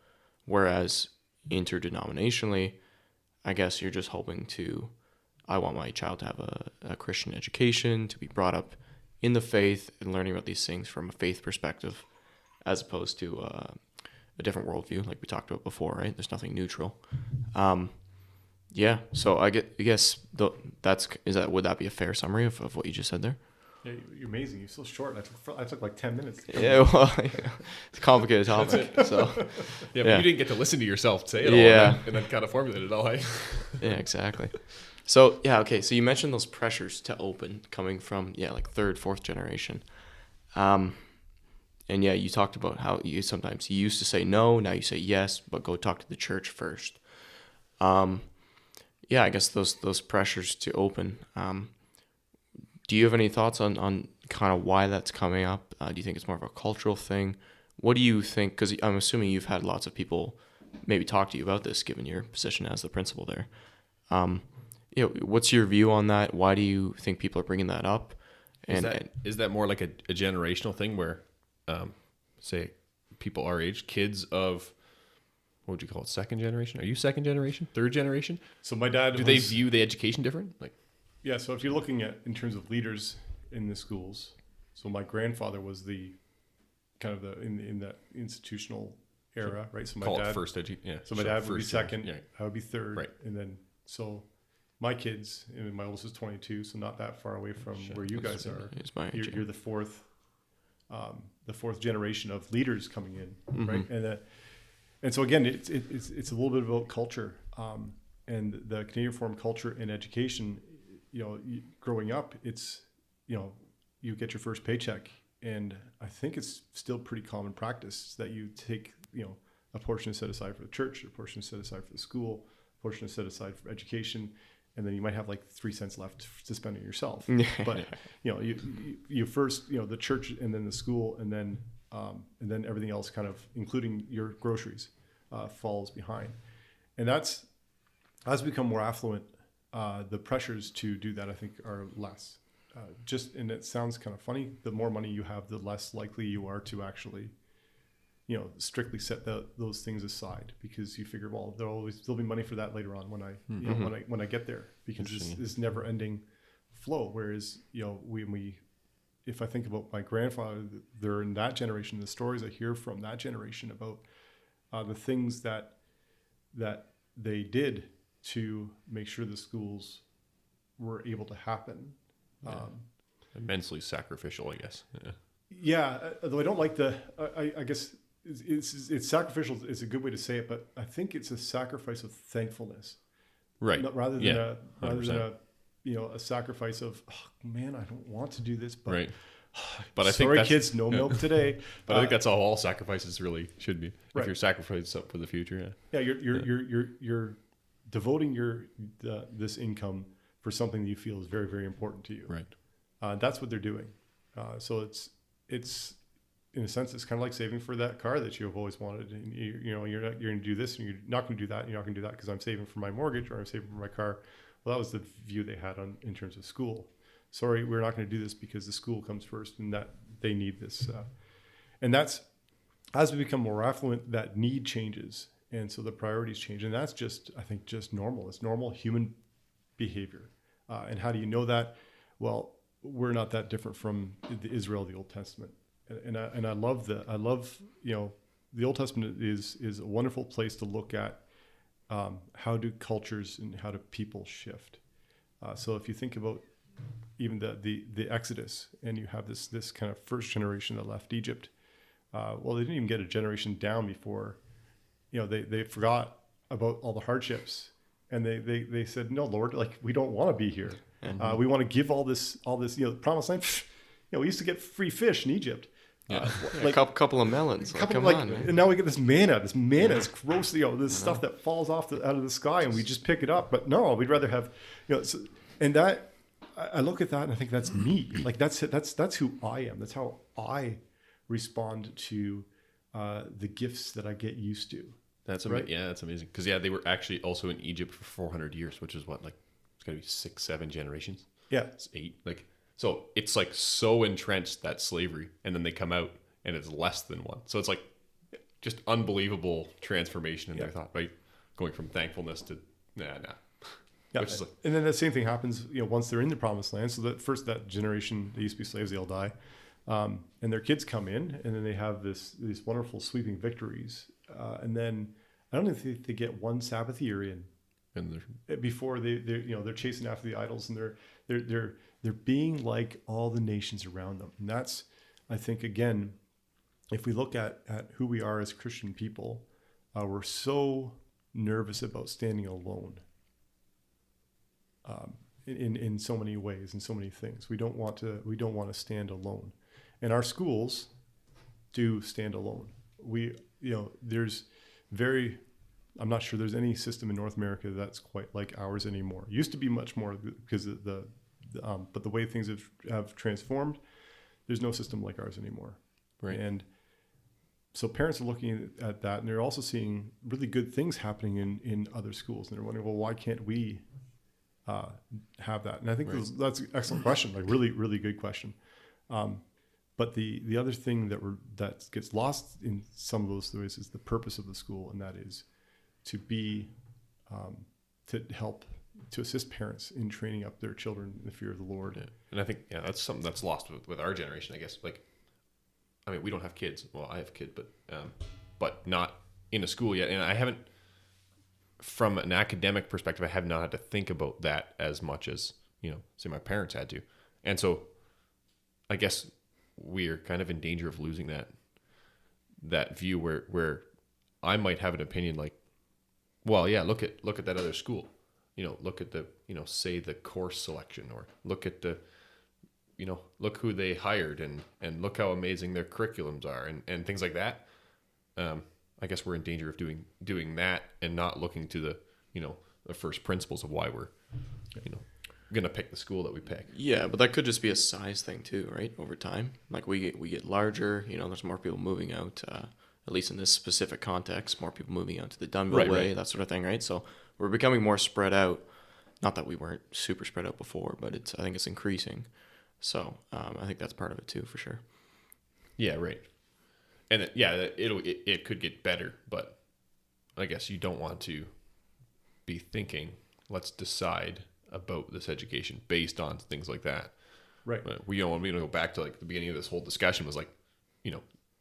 Whereas interdenominationally, I guess you're just hoping I want my child to have a Christian education, to be brought up in the faith and learning about these things from a faith perspective, as opposed to a different worldview, like we talked about before, right? There's nothing neutral. Yeah. So I guess would that be a fair summary of what you just said there? Yeah, you're amazing. You're so short. I took like 10 minutes. Yeah, well, it's a complicated topic. So yeah, but you didn't get to listen to yourself say it all and then kind of formulate it all. Yeah, exactly. So, yeah, okay. So you mentioned those pressures to open coming from, like third, fourth generation. And yeah, you talked about how you used to say no, now you say yes, but go talk to the church first. Yeah, I guess those pressures to open. Do you have any thoughts on kind of why that's coming up? Do you think it's more of a cultural thing? What do you think? Because I'm assuming you've had lots of people maybe talk to you about this, given your position as the principal there. What's your view on that? Why do you think people are bringing that up? And is that more like a generational thing where, say, people our age, kids of, what would you call it, second generation? Are you second generation? Third generation? So my dad, do they view the education different? Yeah, so if you're looking at in terms of leaders in the schools, so my grandfather was the kind of in that institutional era, right? So my call dad it first So my dad would be second, yeah. I would be third, right? And then so my kids, and my oldest is 22, so not that far away from where you guys are. You're the fourth generation of leaders coming in, right? And so again, it's a little bit about culture, and the Canadian Reformed culture in education. Growing up, it's, you get your first paycheck, and I think it's still pretty common practice that you take, a portion is set aside for the church, a portion is set aside for the school, a portion is set aside for education, and then you might have like 3 cents left to spend on yourself. But you first, the church, and then the school, and then everything else, kind of including your groceries, falls behind, and that's as we become more affluent. The pressures to do that, I think, are less. And it sounds kind of funny. The more money you have, the less likely you are to actually, strictly set those things aside, because you figure, well, there'll be money for that later on when I get there, because this never-ending flow. Whereas, if I think about my grandfather, they're in that generation, the stories I hear from that generation about the things that they did to make sure the schools were able to happen. Immensely sacrificial, I guess. Although I don't like I guess it's sacrificial is a good way to say it, but I think it's a sacrifice of thankfulness, right? Rather than a sacrifice of, oh, man, I don't want to do this, but right. But I sorry, think kids, no milk today. But I think that's all sacrifices really should be. Right. If you're sacrificing up for the future, you're devoting this income for something that you feel is very, very important to you. Right. That's what they're doing. So it's in a sense, it's kind of like saving for that car that you have always wanted. And you're going to do this, and you're not going to do that. And you're not going to do that because I'm saving for my mortgage, or I'm saving for my car. Well, that was the view they had in terms of school. Sorry, we're not going to do this because the school comes first, and that they need this. And that's, as we become more affluent, that need changes. And so the priorities change. And that's I think just normal. It's normal human behavior. And how do you know that? Well, we're not that different from Israel, the Old Testament. And I love the Old Testament is a wonderful place to look at how do cultures and how do people shift. So if you think about even the Exodus, and you have this kind of first generation that left Egypt, well, they didn't even get a generation down before, they forgot about all the hardships, and they said, no, Lord, like, we don't want to be here. Mm-hmm. We want to give all this, the promised land. We used to get free fish in Egypt. Like a couple of melons. Come on, man. And now we get this manna. This manna is gross. This stuff that falls off out of the sky, and we just pick it up. But no, we'd rather have, and that, I look at that and I think that's me. Like that's who I am. That's how I respond to the gifts that I get used to. That's right. Yeah, that's amazing. Because they were actually also in Egypt for 400 years, which is what, like, it's got to be 6, 7 generations. Yeah, it's 8. Like, so it's like so entrenched, that slavery, and then they come out and it's less than 1. So it's like just unbelievable transformation in their thought, right? Going from thankfulness to nah. Yeah, and then the same thing happens, once they're in the promised land. So that generation, they used to be slaves, they all die, and their kids come in, and then they have these wonderful sweeping victories, and then I don't think they get one Sabbath year in, And before they're chasing after the idols, and they're being like all the nations around them. And that's, I think, again, if we look at who we are as Christian people, we're so nervous about standing alone. In so many ways, in so many things, we don't want to stand alone, and our schools do stand alone. I'm not sure there's any system in North America that's quite like ours anymore. It used to be much more because of but the way things have transformed, there's no system like ours anymore. Right. And so parents are looking at that, and they're also seeing really good things happening in other schools, and they're wondering, well, why can't we have that? And I think that's an excellent question, like really, really good question. But the other thing that gets lost in some of those stories is the purpose of the school, and that is to be to help to assist parents in training up their children in the fear of the Lord. Yeah. And I think that's something that's lost with our generation, I guess. Like, I mean, we don't have kids. Well, I have a kid, but not in a school yet. And I haven't, from an academic perspective, I have not had to think about that as much as, say my parents had to. And so I guess we're kind of in danger of losing that view where I might have an opinion like, well, yeah, look at that other school, look at the, say the course selection, or look at the, look who they hired and look how amazing their curriculums are and things like that. I guess we're in danger of doing that and not looking to the, the first principles of why we're, going to pick the school that we pick. Yeah, but that could just be a size thing too, right? Over time, like we get larger. There's more people moving out. At least in this specific context, more people moving out to the Dunville way, that sort of thing, right? So we're becoming more spread out. Not that we weren't super spread out before, but I think it's increasing. So I think that's part of it too, for sure. Yeah, right. And it could get better, but I guess you don't want to be thinking, let's decide about this education based on things like that. Right. We don't want to go back to like the beginning of this whole discussion was like,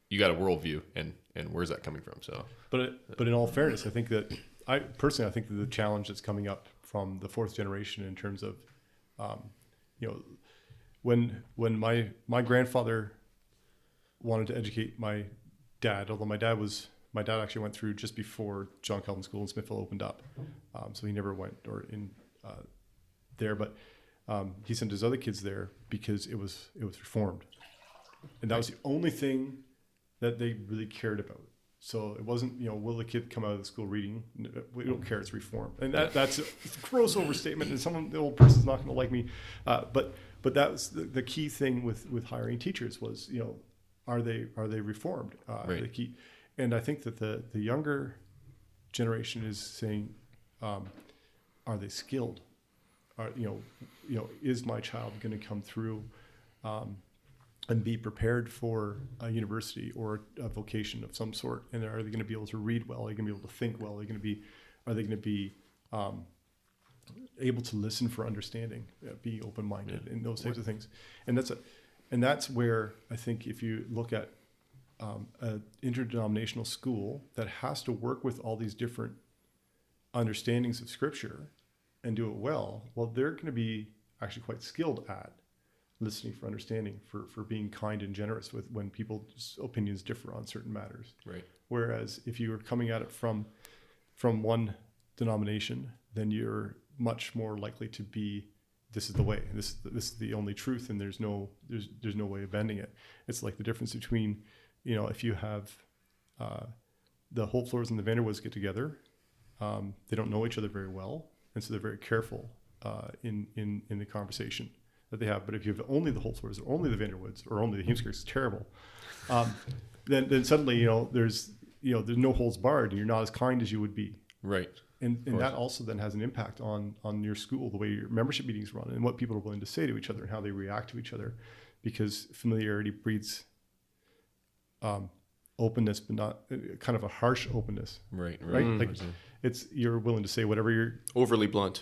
you got a worldview and where's that coming from? So, but in all fairness, I think that the challenge that's coming up from the fourth generation in terms of, when my grandfather wanted to educate my dad, although my dad actually went through just before John Calvin School in Smithville opened up, so he never went there, but he sent his other kids there because it was reformed, and that was the only thing that they really cared about. So it wasn't, will the kid come out of the school reading? We don't care, it's reformed. And that's a gross overstatement, and the old person's not going to like me. But that was the key thing with hiring teachers was, are they reformed? Right. The key. And I think that the younger generation is saying, are they skilled? Is my child going to come through and be prepared for a university or a vocation of some sort? And are they going to be able to read well? Are they going to be able to think well? Are they going to be able to listen for understanding, be open-minded, and those types of things? And that's where I think if you look at an interdenominational school that has to work with all these different understandings of Scripture and do it well, they're going to be actually quite skilled at listening for understanding, for being kind and generous when people's opinions differ on certain matters. Right. Whereas if you are coming at it from one denomination, then you're much more likely to be, this is the way, this is the only truth, and there's no way of bending it. It's like the difference between, if you have the Holtzlors and the Vanderwoods get together, they don't know each other very well, and so they're very careful in the conversation that they have. But if you have only the Holtzlors or only the Vanderwoods or only the Heemskerks, it's terrible. Then suddenly there's no holds barred, and you're not as kind as you would be. Right. And that also then has an impact on your school, the way your membership meetings run, and what people are willing to say to each other and how they react to each other, because familiarity breeds openness, but not kind of a harsh openness. Right. Like you're willing to say whatever you're Overly blunt.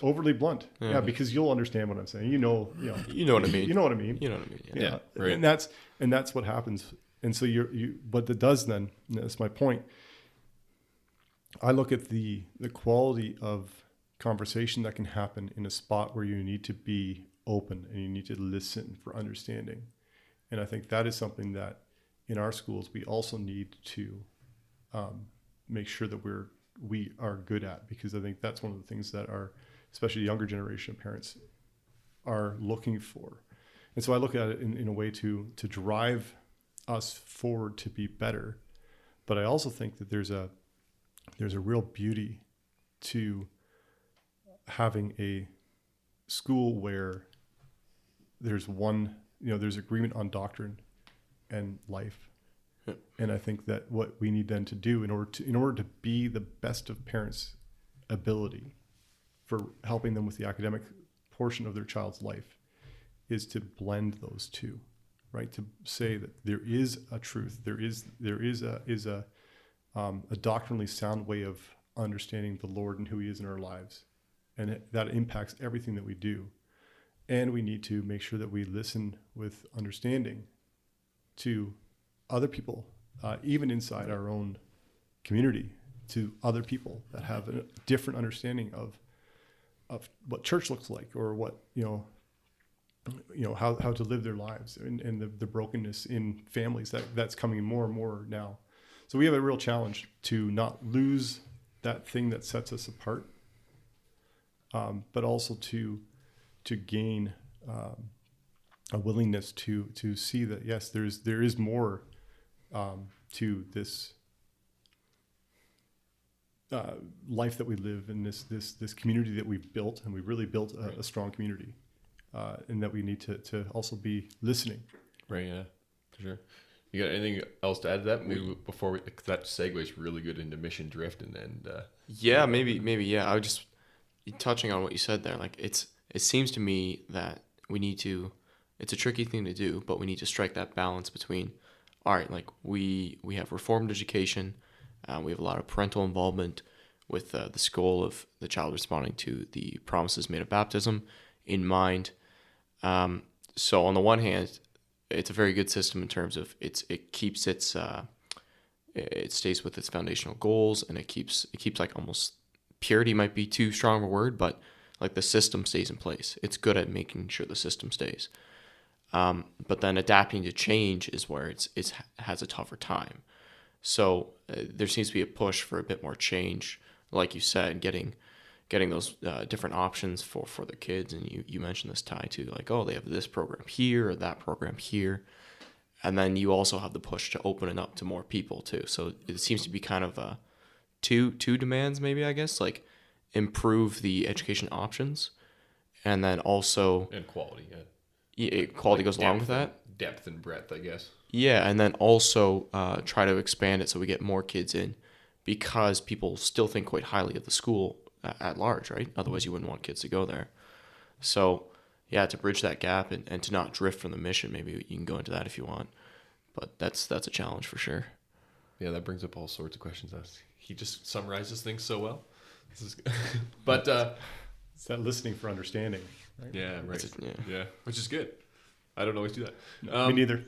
Yeah, because you'll understand what I'm saying. You know what I mean. You know what I mean. Yeah. Right. And that's what happens. And so but that does then, and that's my point. I look at the quality of conversation that can happen in a spot where you need to be open and you need to listen for understanding. And I think that is something that in our schools we also need to make sure that we are good at, because I think that's one of the things that our, especially younger generation of parents, are looking for. And so I look at it in a way to drive us forward to be better. But I also think that there's a real beauty to having a school where there's there's agreement on doctrine and life. Yep. And I think that what we need then to do in order to be the best of parents' ability for helping them with the academic portion of their child's life is to blend those two, right? To say that there is a truth, there is a doctrinally sound way of understanding the Lord and who He is in our lives, and that impacts everything that we do. And we need to make sure that we listen with understanding to other people, even inside our own community, to other people that have a different understanding of what church looks like, or what how to live their lives, and the brokenness in families that's coming more and more now. So we have a real challenge to not lose that thing that sets us apart, but also to gain a willingness to see that yes, there is more to this life that we live in, this community that we've built, and we've really built a strong community, and that we need to also be listening. Right. Yeah. For sure. You got anything else to add to that? Maybe before that segues really good into mission drift, and yeah, maybe. Yeah, I was just touching on what you said there. Like it seems to me that we need to. It's a tricky thing to do, but we need to strike that balance between. All right, like we have Reformed education, we have a lot of parental involvement with the goal of the child responding to the promises made at baptism in mind. So on the one hand, it's a very good system in terms of it keeps it stays with its foundational goals, and it keeps like almost purity might be too strong a word, but like the system stays in place. It's good at making sure the system stays. But then adapting to change is where it has a tougher time. So there seems to be a push for a bit more change, like you said, getting those different options for the kids. And you mentioned this tie to like, oh, they have this program here or that program here. And then you also have the push to open it up to more people too. So it seems to be kind of two demands, maybe, I guess, like improve the education options, and then also and quality. Yeah. Quality goes along with that. Depth and breadth, I guess. Yeah, and then also try to expand it so we get more kids in, because people still think quite highly of the school at large, right? Otherwise, you wouldn't want kids to go there. So, yeah, to bridge that gap and to not drift from the mission, maybe you can go into that if you want. But that's a challenge for sure. Yeah, that brings up all sorts of questions. He just summarizes things so well. But it's that listening for understanding. Right? Yeah, right. Yeah, which is good. I don't always do that. No, me neither.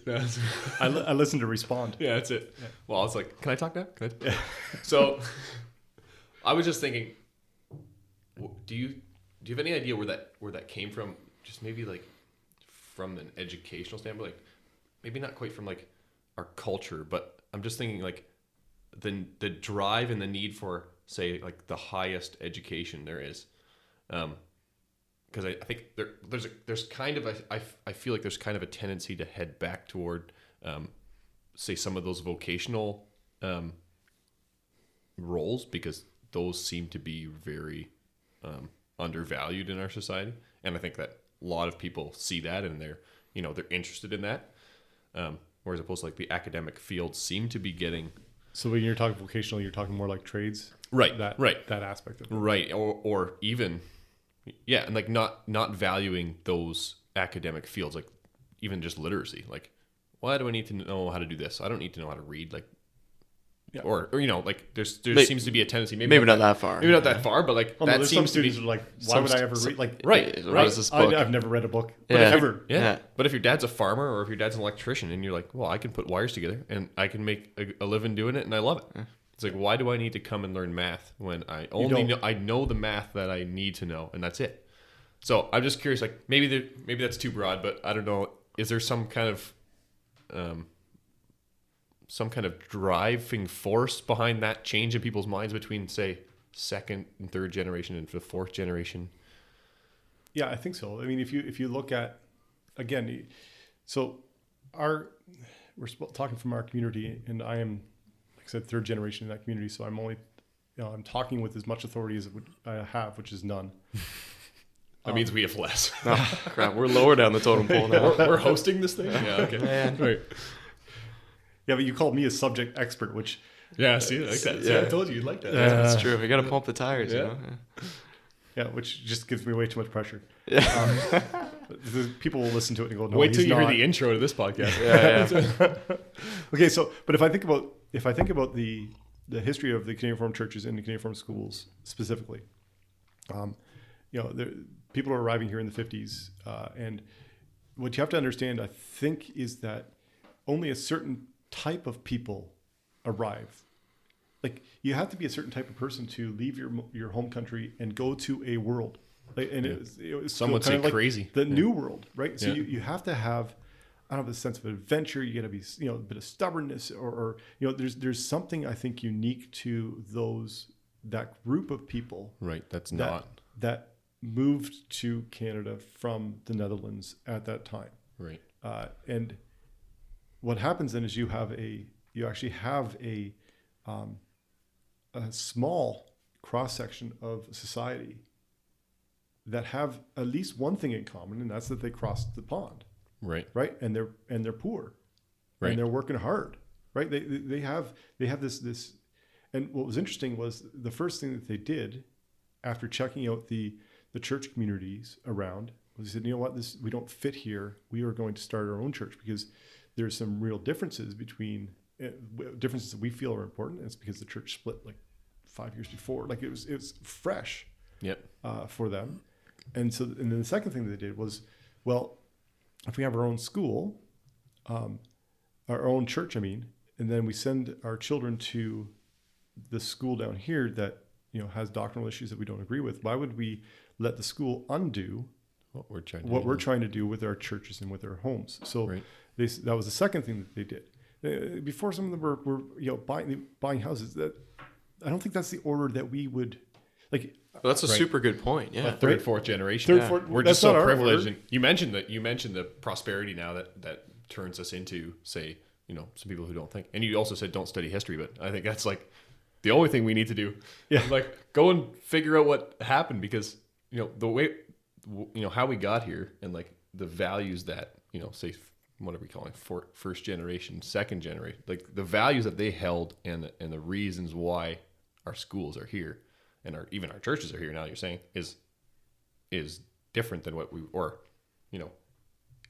I listen to respond. Yeah, that's it. Yeah. Well, it's like, can I talk now? Yeah. So, I was just thinking, do you have any idea where that came from? Just maybe like from an educational standpoint, like maybe not quite from like our culture, but I'm just thinking like the drive and the need for, say, like the highest education there is. Because I think there's kind of I feel like there's kind of a tendency to head back toward, say, some of those vocational roles, because those seem to be very undervalued in our society, and I think that a lot of people see that and they're interested in that, whereas opposed to like the academic fields seem to be getting. So when you're talking vocational, you're talking more like trades, right? That aspect of it, right? Or even. Yeah, and like not valuing those academic fields, like even just literacy. Like, why do I need to know how to do this? I don't need to know how to read. Like, yeah. or like there seems to be a tendency, maybe not that far. Maybe not that far, but like that seems to be like, why would I ever read? Like, right. This book? I've never read a book, but ever. Yeah. But if your dad's a farmer or if your dad's an electrician, and you're like, well, I can put wires together and I can make a living doing it, and I love it. It's like, why do I need to come and learn math when I know the math that I need to know, and that's it. So I'm just curious, like maybe that's too broad, but I don't know. Is there some kind of driving force behind that change in people's minds between, say, second and third generation and the fourth generation? Yeah, I think so. I mean, if you look at, again, so we're talking from our community, and I am, like I said, third generation in that community. So I'm only, I'm talking with as much authority as I have, which is none. That means we have less. Oh, crap, we're lower down the totem pole now. We're hosting this thing? Yeah, okay. Man. Right. Yeah, but you called me a subject expert, which... Yeah, see, like that. See, I told you you'd like that. Yeah, that's true. We got to pump the tires, you know? Yeah, which just gives me way too much pressure. Yeah. People will listen to it and go, no, wait till he's you not. hear the intro to this podcast. Yeah. Okay, so, but if I think about the history of the Canadian Reformed churches and the Canadian Reformed schools specifically, people are arriving here in the 50s, and what you have to understand, I think, is that only a certain type of people arrive. Like, you have to be a certain type of person to leave your home country and go to a world. Like, and it was some would say like crazy. The new world, right? So you have to have, I don't know, the sense of adventure. You got to be, a bit of stubbornness, or there's something I think unique to that group of people. Right. That moved to Canada from the Netherlands at that time. Right. And what happens then is you actually have a small cross section of society that have at least one thing in common, and that's that they crossed the pond. Right. Right. And they're poor. Right. And they're working hard. Right. They have this. And what was interesting was the first thing that they did after checking out the church communities around was they said, you know what, we don't fit here. We are going to start our own church, because there's some real differences between differences that we feel are important. And it's because the church split like 5 years before. Like it was fresh. Yep. For them. And then the second thing that they did was, well, if we have our own school, our own church, and then we send our children to the school down here that, has doctrinal issues that we don't agree with, why would we let the school undo what we're trying to do with our churches and with our homes? So right. That was the second thing that they did. Before, some of them were buying houses. That I don't think that's the order that we would like. Well, that's a super good point. Yeah, third, fourth generation. Fourth, we're just so privileged. And you mentioned the prosperity now that turns us into, say, some people who don't think. And you also said don't study history, but I think that's like the only thing we need to do. Yeah, like go and figure out what happened, because the way how we got here, and like the values that say, what are we calling first generation, second generation, like the values that they held, and the reasons why our schools are here. And even our churches are here now, you're saying, is different than what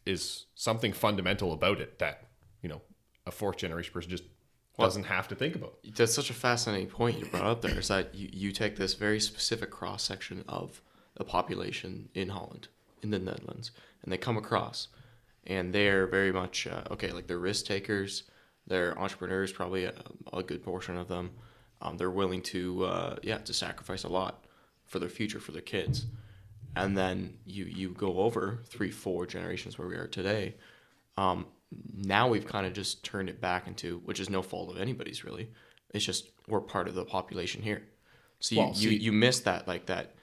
is something fundamental about it that, a fourth generation person just doesn't have to think about. That's such a fascinating point you brought up there, is that you take this very specific cross section of the population in Holland, in the Netherlands, and they come across, and they're very much, like they're risk takers, they're entrepreneurs, probably a good portion of them. They're willing to sacrifice a lot for their future, for their kids. And then you go over 3-4 generations where we are today. Now we've kind of just turned it back into, which is no fault of anybody's really. It's just we're part of the population here. So you miss that, like that,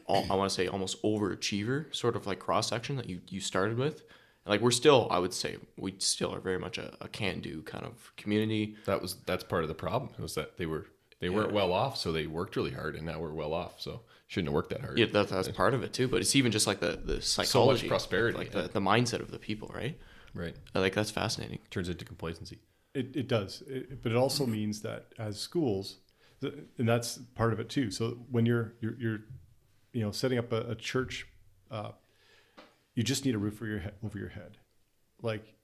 I want to say almost overachiever sort of like cross section that you started with. Like I would say we still are very much a can-do kind of community. That's part of the problem, was that they weren't well off, so they worked really hard, and now we're well off, so shouldn't have worked that hard. Yeah, that's part of it too. But it's even just like the psychology, so much prosperity, like the mindset of the people, right? Right. Like that's fascinating. Turns into complacency. It does, but it also means that as schools, and that's part of it too. So when you're setting up a church. You just need a roof over your head. Like,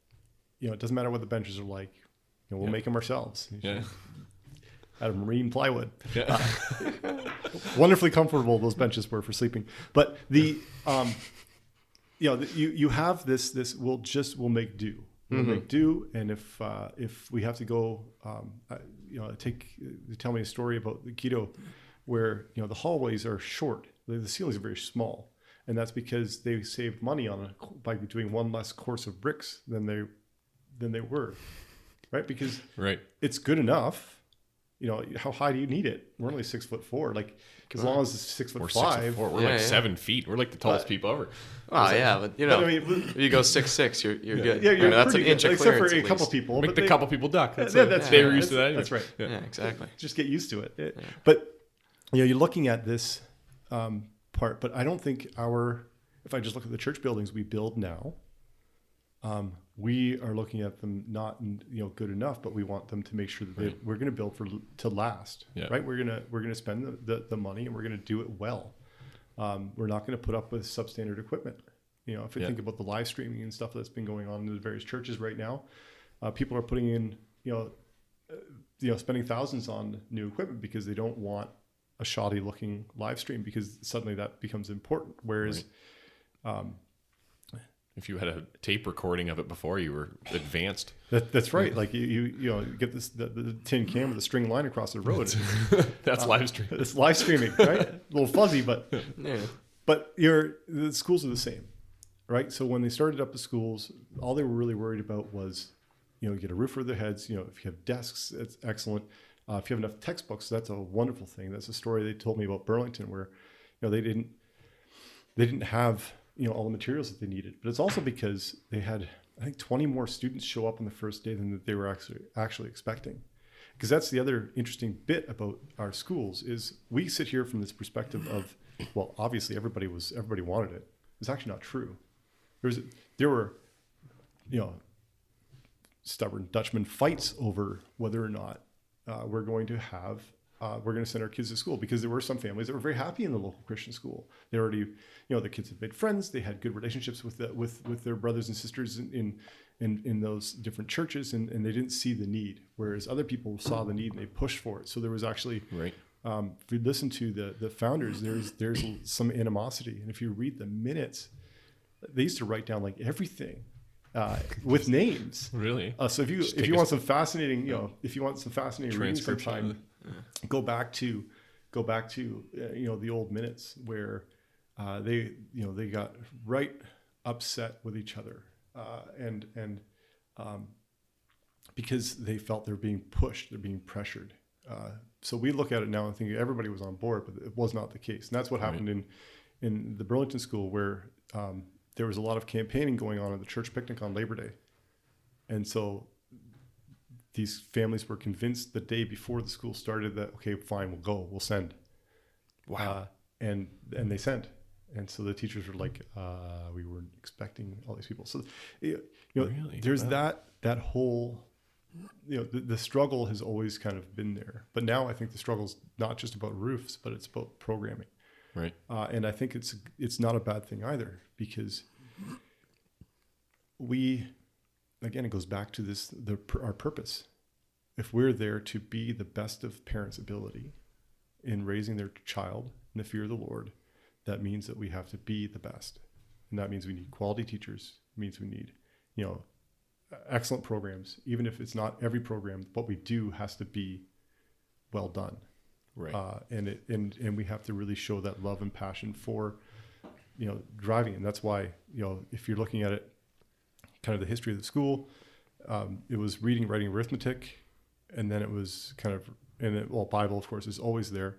it doesn't matter what the benches are like. We'll make them ourselves. Yeah. Out of marine plywood. Yeah. Wonderfully comfortable those benches were for sleeping. But you have this we'll make do. we'll make do. And if we have to go, tell me a story about the Guido, where the hallways are short, the ceilings are very small, and that's because they saved money by doing one less course of bricks than they were, right? Because it's good enough. How high do you need it? We're only 6'4". Like, as long as it's 6'5". We're like 7 feet. We're like the tallest people ever. Oh yeah, but you go 6'6", you're good. Yeah, you're that's an pretty inch good, of except clearance. for a couple people. Make the couple people duck. That's they right. were used to that. Anyway. That's right. Yeah, exactly. Just get used to it. But you're looking at this part. But I don't think if I just look at the church buildings we build now, we are looking at them not good enough, but we want them to make sure that we're going to build to last. Right? We're gonna spend the money, and we're going to do it well. We're not going to put up with substandard equipment. If you think about the live streaming and stuff that's been going on in the various churches right now, people are putting in spending thousands on new equipment because they don't want a shoddy looking live stream, because suddenly that becomes important. Whereas if you had a tape recording of it before, you were advanced. That's right. Like you get this the tin can with a string line across the road. That's live streaming. It's live streaming, right? A little fuzzy, but the schools are the same, right? So when they started up the schools, all they were really worried about was, get a roof over their heads. If you have desks, it's excellent. If you have enough textbooks, that's a wonderful thing. That's a story they told me about Burlington, where they didn't have all the materials that they needed. But it's also because they had, I think, 20 more students show up on the first day than that they were actually expecting. Because that's the other interesting bit about our schools, is we sit here from this perspective of, well, obviously everybody wanted it. It's actually not true. There were stubborn Dutchman fights over whether or not we're going to send our kids to school, because there were some families that were very happy in the local Christian school. They already, the kids had made friends. They had good relationships with their brothers and sisters in those different churches, and they didn't see the need. Whereas other people saw the need and they pushed for it. So there was actually, if you listen to the founders, there's some animosity. And if you read the minutes, they used to write down like everything. With names, really. So if you want some fascinating, reading sometime, go back to the old minutes where they got right upset with each other, and because they felt they're being pushed, they're being pressured. So we look at it now and think everybody was on board, but it was not the case, and that's what happened in the Burlington school, where there was a lot of campaigning going on at the church picnic on Labor Day. And so these families were convinced the day before the school started that, okay, fine, we'll send. Wow. And they sent. And so the teachers were like, we weren't expecting all these people. So, really? There's that whole, the struggle has always kind of been there. But now I think the struggle's not just about roofs, but it's about programming. Right. And I think it's not a bad thing either, because it goes back to our purpose. If we're there to be the best of parents' ability in raising their child in the fear of the Lord, that means that we have to be the best. And that means we need quality teachers. It means we need, excellent programs. Even if it's not every program, what we do has to be well done. Right. And we have to really show that love and passion for, driving. And that's why, if you're looking at it, kind of the history of the school, it was reading, writing, arithmetic, and then it was Bible, of course, is always there.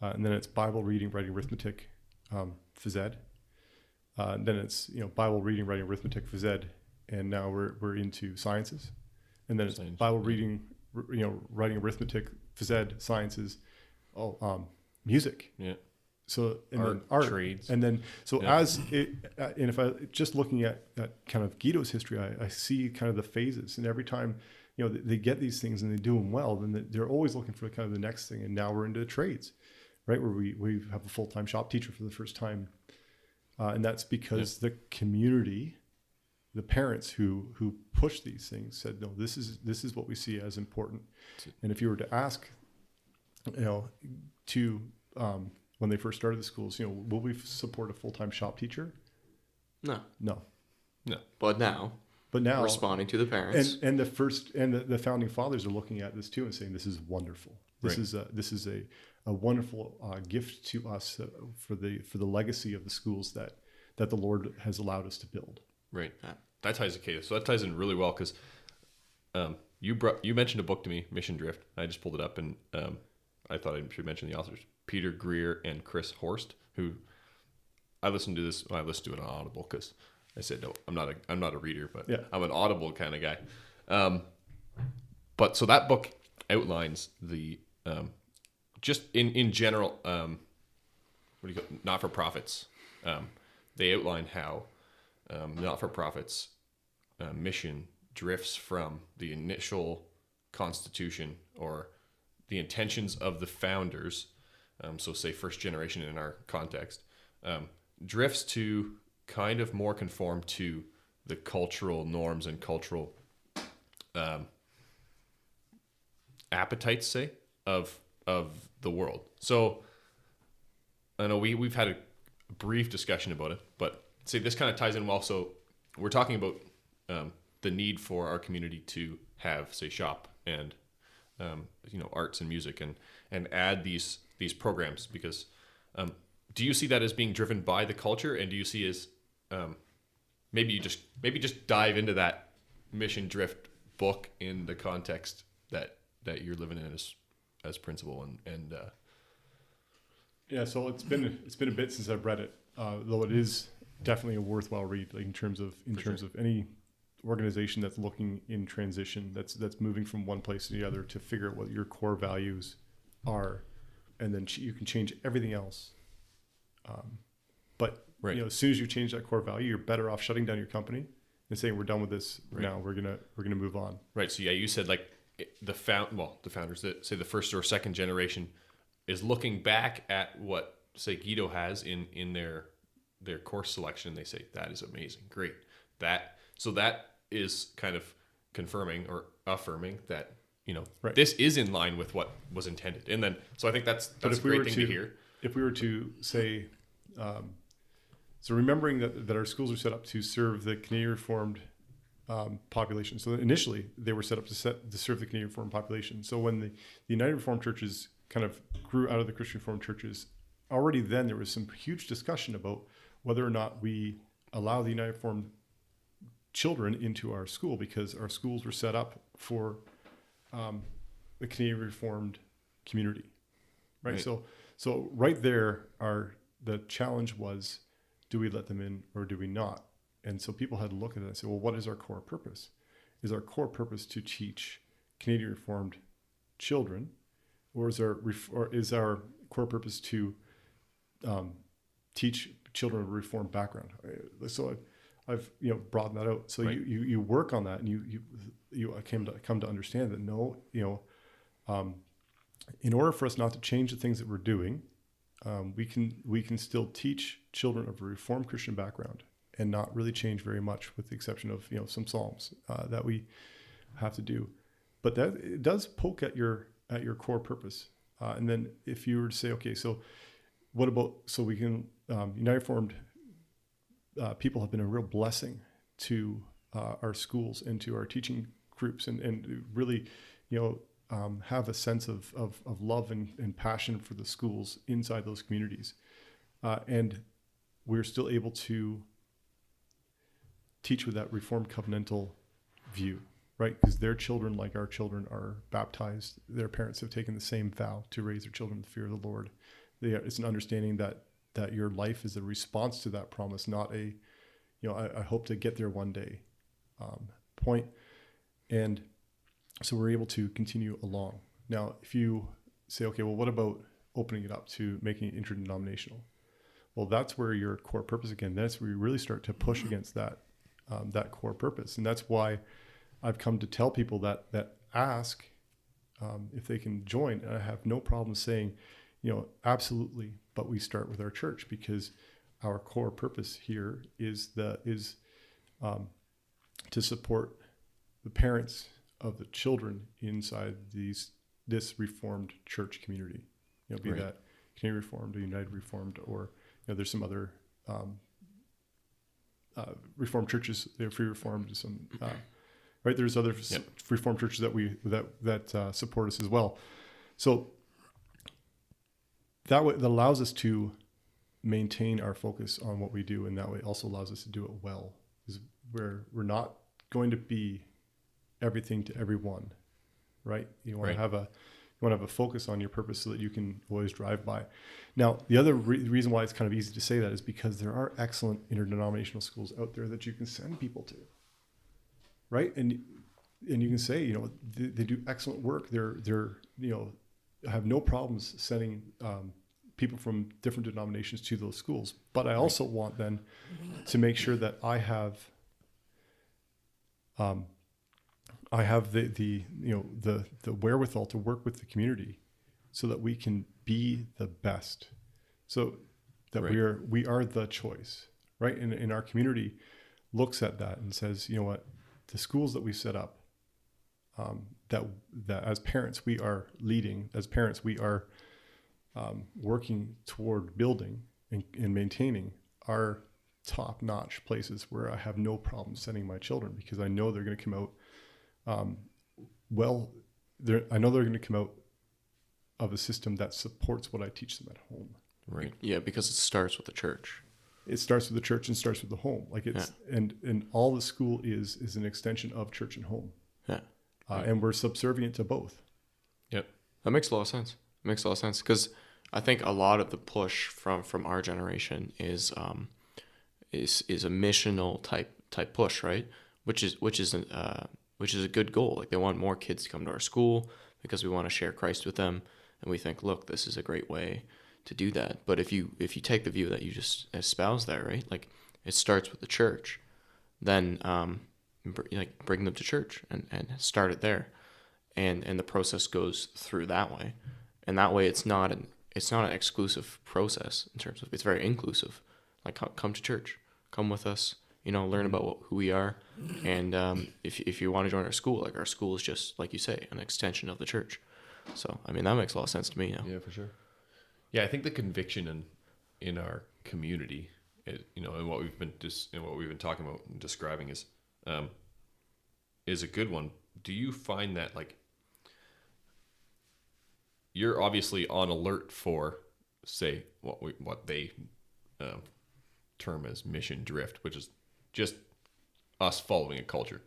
And then it's Bible, reading, writing, arithmetic, phys ed. Then it's, Bible, reading, writing, arithmetic, phys ed. And now we're into sciences. And then it's Bible, reading, writing, arithmetic, phys ed, sciences, music. Yeah. So and then art, trades. and then and if I just looking at kind of Guido's history, I see kind of the phases, and every time they get these things and they do them well, then they're always looking for kind of the next thing. And now we're into trades, right, where we have a full-time shop teacher for the first time, and that's because the community, the parents who push these things said, no, this is what we see as important. And if you were to ask, when they first started the schools, will we support a full-time shop teacher? No. No. But now, But now responding to the parents. and the founding fathers are looking at this too and saying this is wonderful. This is a wonderful gift to us for the legacy of the schools that the Lord has allowed us to build. Right. That ties so that ties in really well because you mentioned a book to me, Mission Drift. I just pulled it up and I thought I should mention the authors, Peter Greer and Chris Horst, who I listened to this. I listened to it on Audible because I said no, I'm not a reader, but I'm an Audible kind of guy. But so that book outlines the just in general, not-for-profits. They outline how not-for-profits mission drifts from the initial constitution or the intentions of the founders. So say first generation in our context, drifts to kind of more conform to the cultural norms and cultural appetites, say, of the world. So I know we've had a brief discussion about it, but see, this kind of ties in well. So we're talking about the need for our community to have, say, shop and arts and music and add these programs because do you see that as being driven by the culture, and do you see as maybe just dive into that Mission Drift book in the context that you're living in as principal and yeah, so it's been a bit since I've read it, though it is definitely a worthwhile read, like in terms of any organization that's looking in transition, that's moving from one place to the other to figure out what your core values are, and then you can change everything else. But as soon as you change that core value, you're better off shutting down your company and saying we're done with this now. We're gonna move on. Right. So yeah, you said like the founders that say the first or second generation is looking back at what say Guido has in their course selection. They say that is amazing, great. That is kind of confirming or affirming that this is in line with what was intended. And then so I think that's a great thing to hear. If we were to say, so remembering that our schools are set up to serve the Canadian Reformed population. So initially they were set up to serve the Canadian Reformed population. So when the United Reformed churches kind of grew out of the Christian Reformed churches, already then there was some huge discussion about whether or not we allow the United Reformed children into our school, because our schools were set up for the Canadian Reformed community, right? So right there, the challenge was, do we let them in or do we not? And so people had to look at it and say, well, what is our core purpose? Is our core purpose to teach Canadian Reformed children, or is our core purpose to teach children of a Reformed background? So I've broadened that out. So you work on that, and you come to understand that no, in order for us not to change the things that we're doing, we can still teach children of a Reformed Christian background and not really change very much, with the exception of some Psalms that we have to do. But that it does poke at your core purpose. And then if you were to say, okay, so what about, so we can United Reformed people have been a real blessing to our schools and to our teaching groups, and really have a sense of love and passion for the schools inside those communities, and we're still able to teach with that Reformed covenantal view, right? Because their children, like our children, are baptized. Their parents have taken the same vow to raise their children in the fear of the Lord. It's an understanding that your life is a response to that promise, not a, I hope to get there one day point. And so we're able to continue along. Now, if you say, okay, well, what about opening it up to making it interdenominational? Well, that's where your core purpose, again, that's where you really start to push against that core purpose. And that's why I've come to tell people that ask if they can join. And I have no problem saying, absolutely, but we start with our church, because our core purpose here is to support the parents of the children inside this Reformed church community, be that Canadian Reformed or United Reformed, or there's some other Reformed churches. They're free Reformed. Some right. There's other Reformed churches that support us as well. So that allows us to maintain our focus on what we do, and that way also allows us to do it well. Is where we're not going to be everything to everyone, right? You want to have a focus on your purpose so that you can always drive by. Now, the other reason why it's kind of easy to say that is because there are excellent interdenominational schools out there that you can send people to, right? And you can say, you know, they do excellent work. They're you know, have no problems sending people from different denominations to those schools. But I also want then to make sure that I have the you know the wherewithal to work with the community so that we can be the best, so that we are the choice, right? And our community looks at that and says, you know what, the schools that we set up, that as parents we are leading, as parents we are working toward building and maintaining, are top-notch places where I have no problem sending my children, because I know they're going to come out I know they're going to come out of a system that supports what I teach them at home. Right. Yeah, because it starts with the church. It starts with the church and starts with the home. Like it's and all the school is an extension of church and home. Yeah. And we're subservient to both. Yep. That makes a lot of sense. It makes a lot of sense, because I think a lot of the push from our generation is a missional type push, right? Which is a good goal. Like, they want more kids to come to our school because we want to share Christ with them, and we think, look, this is a great way to do that. But if you take the view that you just espoused there, right? Like, it starts with the church, then bring them to church and start it there, and the process goes through that way, and that way it's not an exclusive process in terms of, it's very inclusive. Like, come to church, come with us, you know, learn about who we are, and if you want to join our school, like, our school is just, like you say, an extension of the church. So I mean, that makes a lot of sense to me now. Yeah, for sure. Yeah, I think the conviction in our community, you know, and what we've been talking about and describing is a good one. Do you find that, like, you're obviously on alert for, say, what they term as mission drift, which is just us following a culture?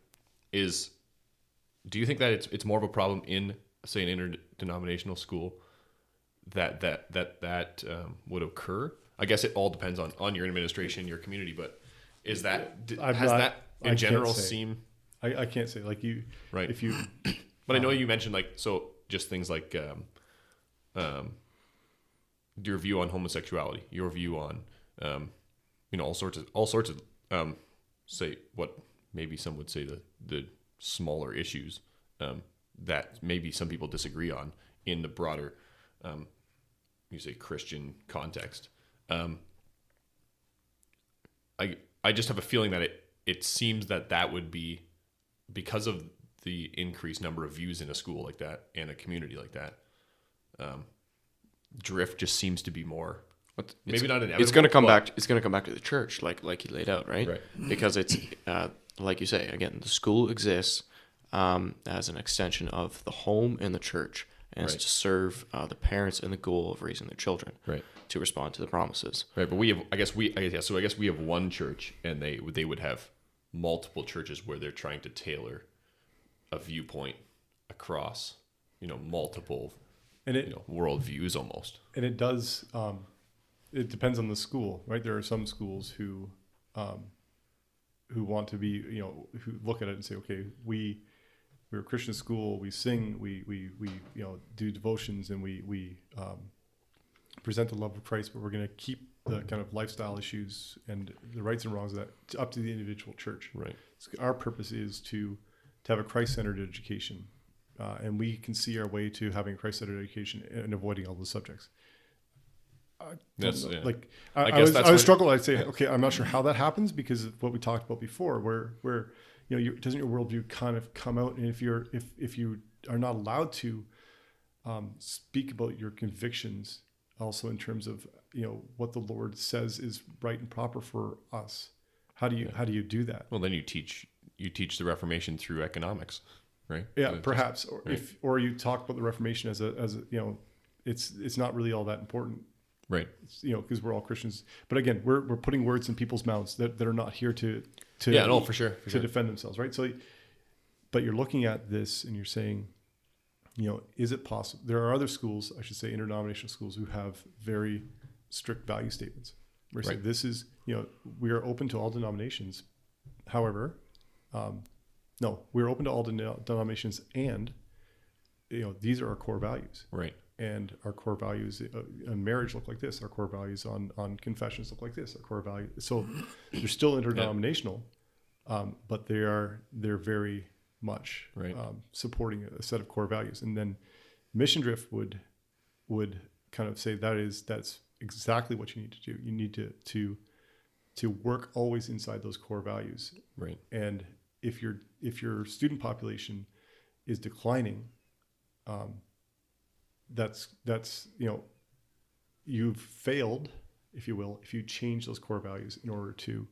Do you think that it's more of a problem in, say, an interdenominational school that would occur? I guess it all depends on your administration, your community, but has that in general seem? I can't say, like, you, right? If you, but I know you mentioned, like, so just things like your view on homosexuality, your view on you know, all sorts of say what maybe some would say the smaller issues that maybe some people disagree on in the broader you say Christian context. I just have a feeling that it seems that would be, because of the increased number of views in a school like that and a community like that, drift just seems to be more. Maybe not inevitable. It's going to come back. It's going to come back to the church, like you laid out, right? Right. Because it's like you say again, the school exists as an extension of the home and the church, and it's to serve the parents in the goal of raising their children, right, to respond to the promises. Right, but I guess we have one church, and they would have multiple churches where they're trying to tailor a viewpoint across, you know, multiple, world views almost. And it does. It depends on the school, right? There are some schools who want to be, you know, who look at it and say, okay, we're a Christian school, we sing, we you know, do devotions, and we present the love of Christ, but we're going to keep the kind of lifestyle issues and the rights and wrongs of that up to the individual church. Right. So our purpose is to have a Christ-centered education, and we can see our way to having a Christ-centered education and avoiding all the subjects. I would struggle. I'd say, okay, I'm not sure how that happens, because of what we talked about before, where you know, doesn't your worldview kind of come out, and if you are not allowed to speak about your convictions, also in terms of, you know, what the Lord says is right and proper for us, How do you do that? Well, then you teach the Reformation through economics, right? Yeah, perhaps, or right. or you talk about the Reformation as a it's not really all that important, right? Because we're all Christians. But again, we're putting words in people's mouths that are not here to yeah, no, for sure. defend themselves, right? So, but you're looking at this and you're saying, is it possible? There are other schools, I should say, interdenominational schools, who have very strict value statements. Where say this is, we are open to all denominations. However, no, we're open to all denominations, and these are our core values. Right. And our core values in marriage look like this. Our core values on confessions look like this. Our core value. So they're still interdenominational, but they're very much supporting a set of core values. And then Mission Drift would kind of say that's exactly what you need to do. You need to work always inside those core values. Right. And if your student population is declining, that's you've failed, if you will, if you change those core values in order to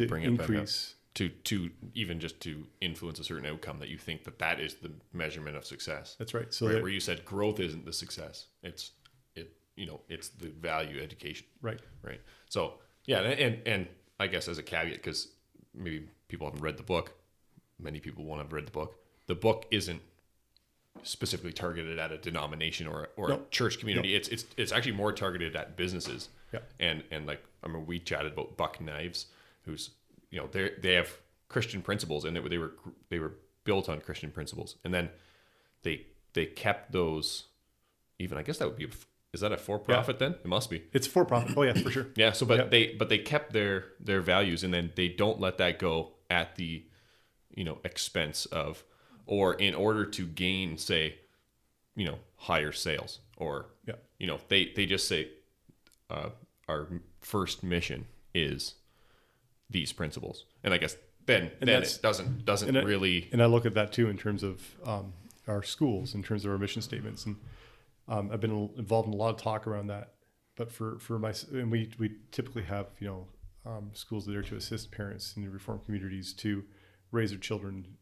bring increase it back up, to even just to influence a certain outcome that you think that is the measurement of success. That's right. So where you said growth isn't the success, it's the value education. Right. So yeah, and I guess as a caveat, because maybe people haven't read the book, many people won't have read the book. The book isn't specifically targeted at a denomination or a church community. No. It's actually more targeted at businesses. Yeah. And like, I remember we chatted about Buck Knives, who's they have Christian principles, and they were built on Christian principles, and then they kept those. Even I guess that would be. Is that a for-profit then? It must be. It's for-profit. Oh yeah, for sure. Yeah. So, but they kept their values, and then they don't let that go at the, expense of, or in order to gain, say, higher sales, or they just say, our first mission is these principles, and I guess then it doesn't really. And I look at that too in terms of our schools, in terms of our mission statements, and. I've been involved in a lot of talk around that, but for and we typically have schools that are to assist parents in the Reformed communities to raise their children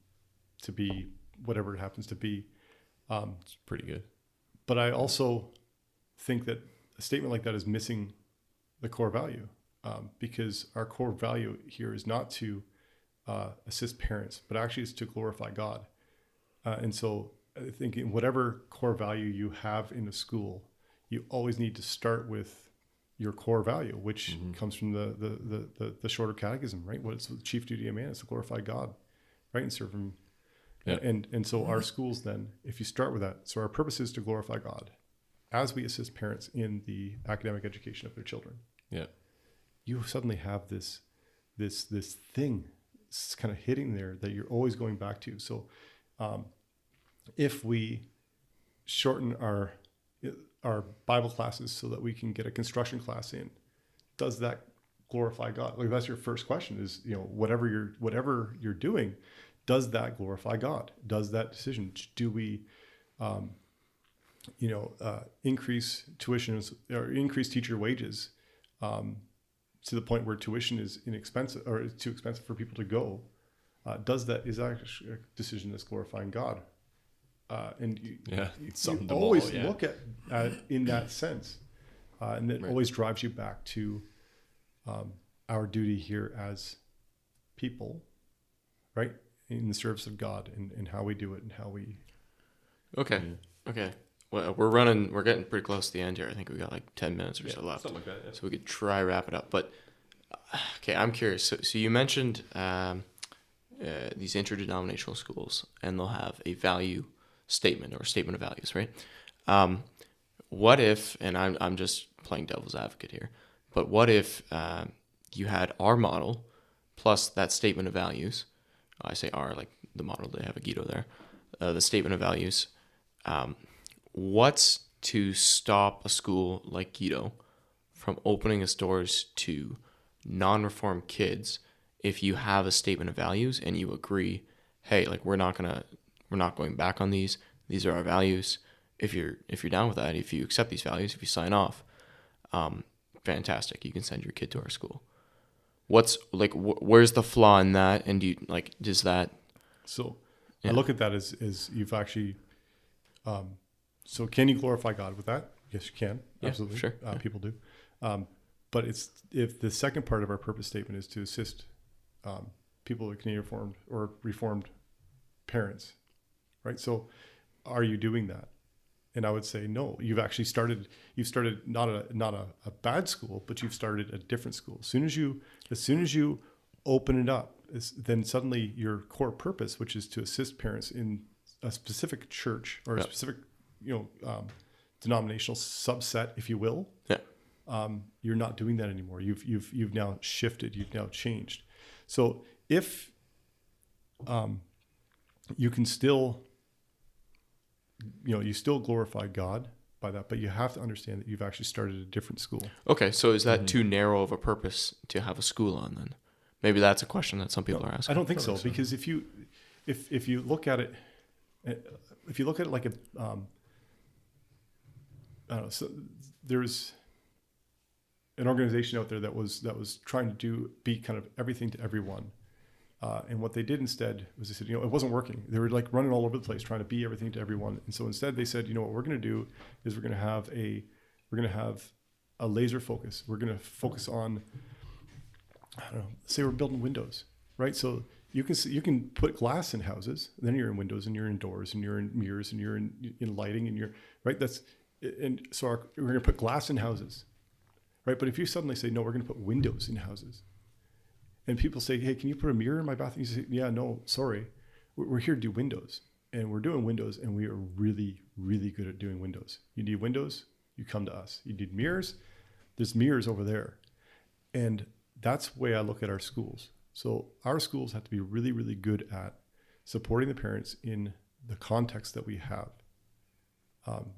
to be whatever it happens to be. It's pretty good. But I also think that a statement like that is missing the core value, because our core value here is not to assist parents, but actually is to glorify God, and so. I think in whatever core value you have in a school, you always need to start with your core value, which comes from the shorter catechism, right? What's the chief duty of man is to glorify God, right? And serve him. Yeah. And so our schools then, if you start with that, so our purpose is to glorify God as we assist parents in the academic education of their children. Yeah. You suddenly have this thing kind of hitting there that you're always going back to. So, if we shorten our Bible classes so that we can get a construction class in, does that glorify God? Like, that's your first question is, whatever you're doing, does that glorify God? Does that decision, do we, increase tuitions or increase teacher wages to the point where tuition is inexpensive or is too expensive for people to go? Is that a decision that's glorifying God? And you always look at in that sense, and it always drives you back to our duty here as people, right, in the service of God, and how we do it and how we. Okay. Well, we're getting pretty close to the end here. I think we got like 10 minutes or so left, something like that, yeah. So we could try wrap it up. But okay, I'm curious. So you mentioned these interdenominational schools, and they'll have a value statement or statement of values, right? What if, and I'm just playing devil's advocate here, but what if you had our model plus that statement of values? I say our, like the model, they have a Guido there. The statement of values. What's to stop a school like Guido from opening its doors to non-reformed kids if you have a statement of values and you agree, hey, like we're not going back on these. These are our values. If you're down with that, if you accept these values, if you sign off, fantastic. You can send your kid to our school. what's like where's the flaw in that, and do you like does that? So Yeah. I look at that as you've actually. So can you glorify God with that? Yes, you can. Yeah, Absolutely. sure. People do. But if the second part of our purpose statement is to assist people with Canadian Reformed or Reformed parents, right? So are you doing that? And I would say no. You've actually started. You've started not a bad school, but you've started a different school. As soon as you open it up, then suddenly your core purpose, which is to assist parents in a specific church or a specific, denominational subset, if you will. Yeah. You're not doing that anymore. You've now shifted. You've now changed. So if you can still, you still glorify God by that, but you have to understand that you've actually started a different school. Okay, so is that too narrow of a purpose to have a school on then? Maybe that's a question that some people are asking. I don't think so, because if you look at it, like a, I don't know, so there's an organization out there that was trying to be kind of everything to everyone. And what they did instead was they said, it wasn't working. They were like running all over the place trying to be everything to everyone. And so instead they said, what we're going to do is we're going to have a laser focus. We're going to focus on, I don't know, say we're building windows, right? So you can put glass in houses, then you're in windows and you're in doors and you're in mirrors and you're in lighting and you're right. And so we're going to put glass in houses, right? But if you suddenly say, no, we're going to put windows in houses, and people say, hey, can you put a mirror in my bathroom? You say, yeah, no, sorry. We're here to do windows, and we're doing windows, and we are really, really good at doing windows. You need windows, you come to us. You need mirrors, there's mirrors over there. And that's the way I look at our schools. So our schools have to be really, really good at supporting the parents in the context that we have,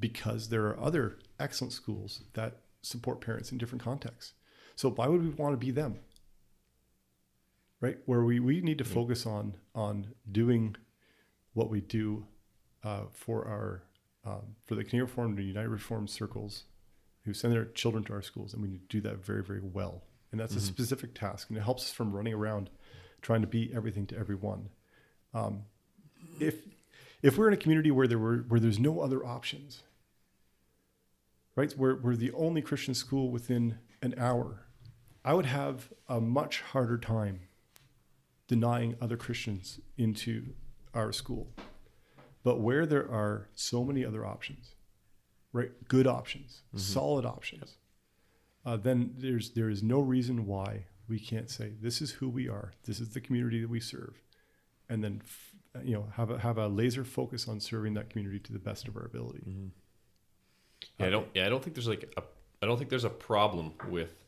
because there are other excellent schools that support parents in different contexts. So why would we want to be them? Right, where we need to focus on doing what we do for the Canadian Reformed and United Reformed circles who send their children to our schools, and we need to do that very, very well. And that's a specific task, and it helps us from running around trying to be everything to everyone. If we're in a community where there's no other options, right, where we're the only Christian school within an hour, I would have a much harder time denying other Christians into our school. But where there are so many other options, right? Good options, solid options, then there is no reason why we can't say, this is who we are. This is the community that we serve. And then, have a laser focus on serving that community to the best of our ability. Mm-hmm. I don't think there's I don't think there's a problem with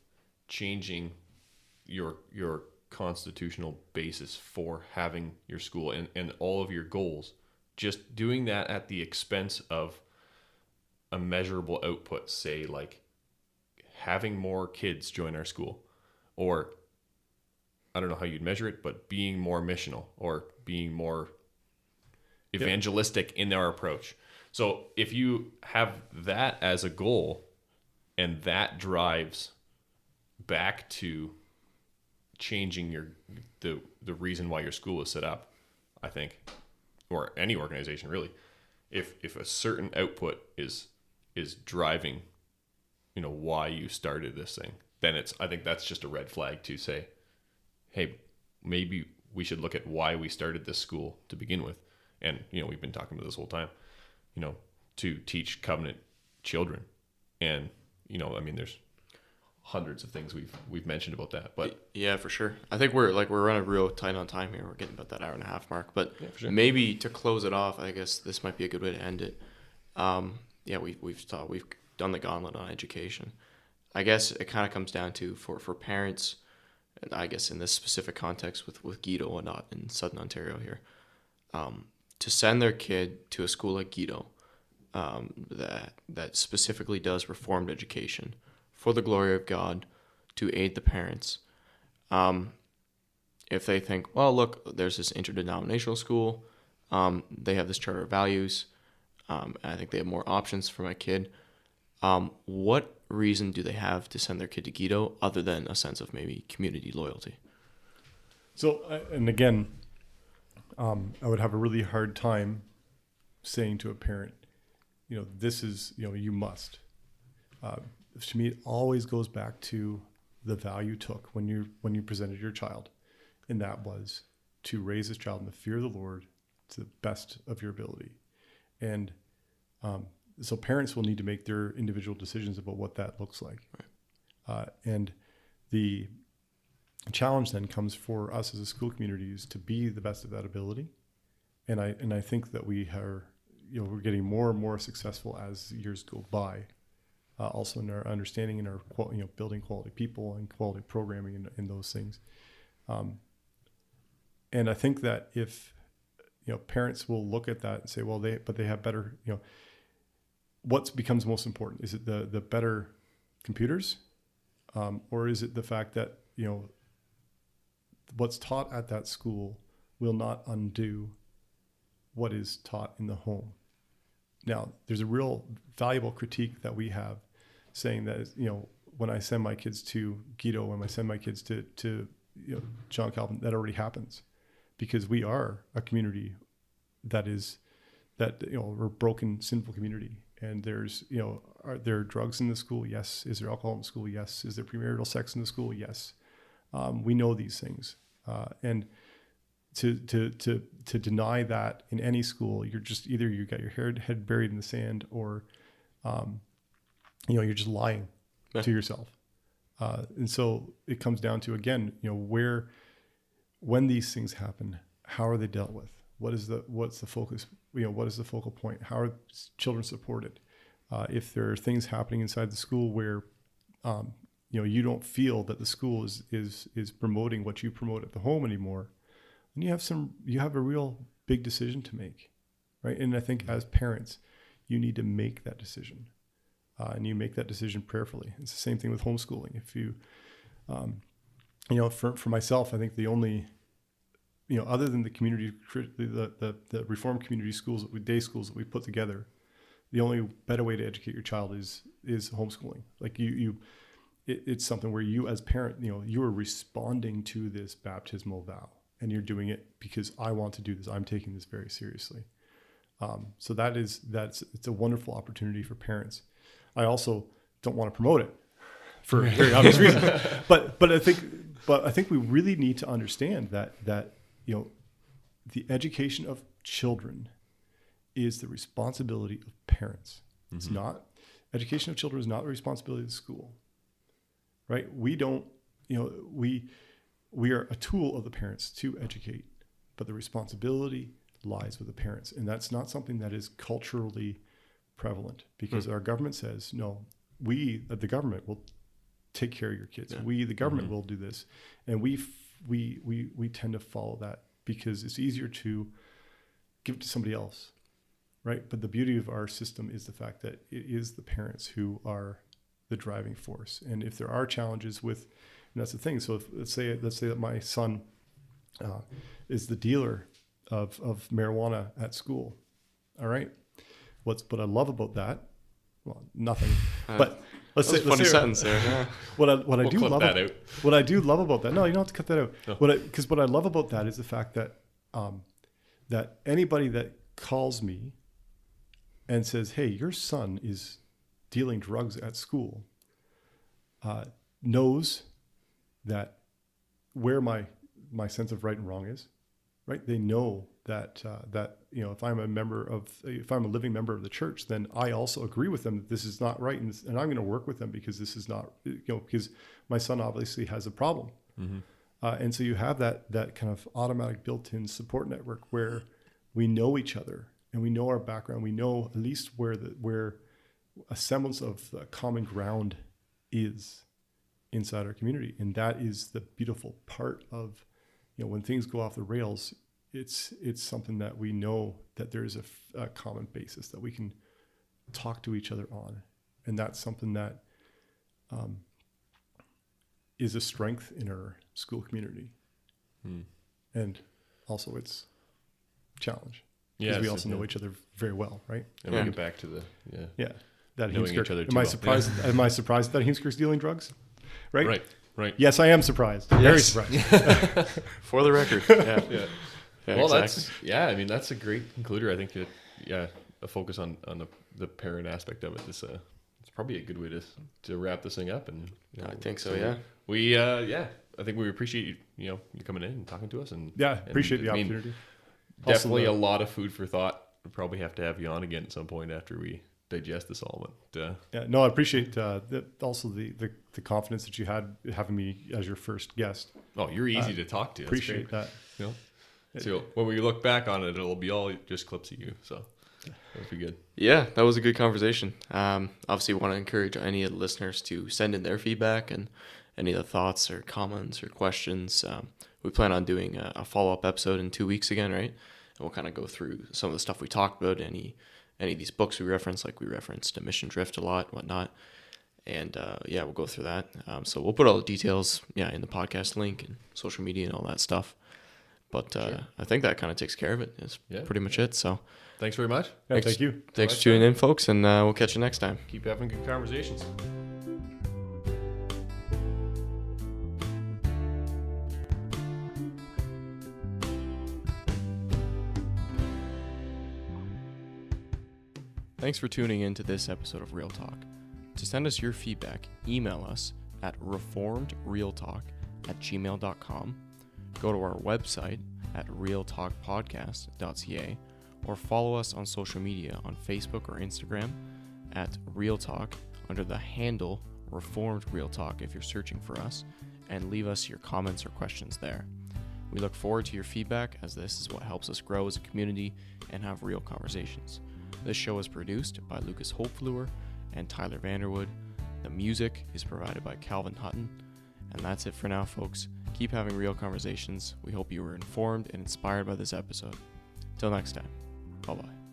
changing your constitutional basis for having your school and all of your goals. Just doing that at the expense of a measurable output, say like having more kids join our school, or I don't know how you'd measure it, but being more missional or being more evangelistic in our approach. So if you have that as a goal and that drives back to changing the reason why your school is set up, I think, or any organization really, if a certain output is driving, why you started this thing, then I think that's just a red flag to say, hey, maybe we should look at why we started this school to begin with. And we've been talking about this whole time, to teach covenant children, and there's hundreds of things we've mentioned about that, but yeah, for sure. I think we're running real tight on time here. We're getting about that hour and a half mark, but yeah, for sure. Maybe to close it off, I guess this might be a good way to end it. We've done the gauntlet on education. I guess it kind of comes down to for parents, and I guess in this specific context with Guido and not in Southern Ontario here, to send their kid to a school like Guido, that specifically does Reformed education for the glory of God, to aid the parents. If they think, well, look, there's this interdenominational school, they have this charter of values, and I think they have more options for my kid, What reason do they have to send their kid to Guido other than a sense of maybe community loyalty? So, and again, I would have a really hard time saying to a parent, this is, you must. To me, it always goes back to the value you took when you presented your child, and that was to raise this child in the fear of the Lord to the best of your ability. And so parents will need to make their individual decisions about what that looks like. Right. And the challenge then comes for us as a school community is to be the best of that ability. And I think that we are, we're getting more and more successful as years go by. Also in our understanding and our building quality people and quality programming and those things. And I think that if parents will look at that and say, well, they have better, what becomes most important? Is it the better computers, or is it the fact that what's taught at that school will not undo what is taught in the home? Now, there's a real valuable critique that we have saying that, when I send my kids to Guido, when I send my kids to John Calvin, that already happens because we are a community we're a broken, sinful community. And there's, are there drugs in the school? Yes. Is there alcohol in the school? Yes. Is there premarital sex in the school? Yes. We know these things. And to deny that in any school, you're just either you got your head buried in the sand or, you're just lying to yourself. And so it comes down to, again, when these things happen, how are they dealt with? What's the focus? What is the focal point? How are children supported? If there are things happening inside the school where, you don't feel that the school is promoting what you promote at the home anymore, then you have a real big decision to make, right? And I think as parents, you need to make that decision, and you make that decision prayerfully. It's the same thing with homeschooling. If you, for myself, I think the only, other than the community, the Reformed community schools, day schools that we put together, the only better way to educate your child is homeschooling. Like it's something where you as parent, you are responding to this baptismal vow, and you're doing it because I want to do this. I'm taking this very seriously. So it's a wonderful opportunity for parents. I also don't want to promote it for very obvious reasons, but I think we really need to understand that the education of children is the responsibility of parents. Mm-hmm. It's not, education of children is not the responsibility of the school, right? We don't, we are a tool of the parents to educate, but the responsibility lies with the parents. And that's not something that is culturally prevalent because our government says, no, we, the government, will take care of your kids. Yeah. We, the government, will do this. And we tend to follow that because it's easier to give it to somebody else, right? But the beauty of our system is the fact that it is the parents who are the driving force. And if there are challenges with, and that's the thing. So let's say that my son is the dealer of marijuana at school. All right. What I love about that, well, nothing. But let's say funny sentence there. Yeah. What I do love about that. No, you don't have to cut that out. No. Because what I love about that is the fact that that anybody that calls me and says, "Hey, your son is dealing drugs at school," knows that where my sense of right and wrong is. Right? They know that if I'm a living member of the church, then I also agree with them that this is not right, and I'm going to work with them because this is not, because my son obviously has a problem, and so you have that kind of automatic built-in support network where we know each other and we know our background, we know at least where a semblance of common ground is inside our community, and that is the beautiful part of. When things go off the rails, it's something that we know that there is a common basis that we can talk to each other on. And that's something that is a strength in our school community. And also it's a challenge. Because we also know each other very well, right? And we get back to that knowing each Heemskerk. other Am too I well. surprised? Am I surprised that Heemskerk's dealing drugs? Right. Right. Yes, I am surprised. Very Yes. surprised. For the record. Yeah. Yeah. Yeah, Well, exactly. I mean, that's a great concluder. I think that, a focus on the parent aspect of it is it's probably a good way to wrap this thing up. And I think so, yeah. We I think we appreciate you coming in and talking to us, and Yeah, appreciate the I mean, opportunity. definitely Also, a lot of food for thought. We'll probably have to have you on again at some point after we digest this all. But Yeah, no, I appreciate also the confidence that you had having me as your first guest. you're easy to talk to. That's Appreciate great. that. You know? So when we look back on it, it'll be all just clips of you. So that'll be good. Yeah, that was a good conversation. Obviously, want to encourage any of the listeners to send in their feedback and any of the thoughts or comments or questions. We plan on doing a follow-up episode in 2 weeks again, right? And we'll kind of go through some of the stuff we talked about, any of these books we referenced, like we referenced Mission Drift a lot, whatnot. And we'll go through that. So we'll put all the details, in the podcast link and social media and all that stuff. But Sure. I think that kind of takes care of it. That's pretty much it. So Thanks very much. Yeah, Thanks. thank you. thanks for tuning in, folks, and we'll catch you next time. Keep having good conversations. Thanks for tuning in to this episode of Real Talk. To send us your feedback, email us at reformedrealtalk@gmail.com, go to our website at realtalkpodcast.ca, or follow us on social media on Facebook or Instagram at Real Talk under the handle Reformed Real Talk if you're searching for us, and leave us your comments or questions there. We look forward to your feedback, as this is what helps us grow as a community and have real conversations. This show is produced by Lucas Holtfluer and Tyler Vanderwood. The music is provided by Calvin Hutton. And that's it for now, folks. Keep having real conversations. We hope you were informed and inspired by this episode. Till next time, bye-bye.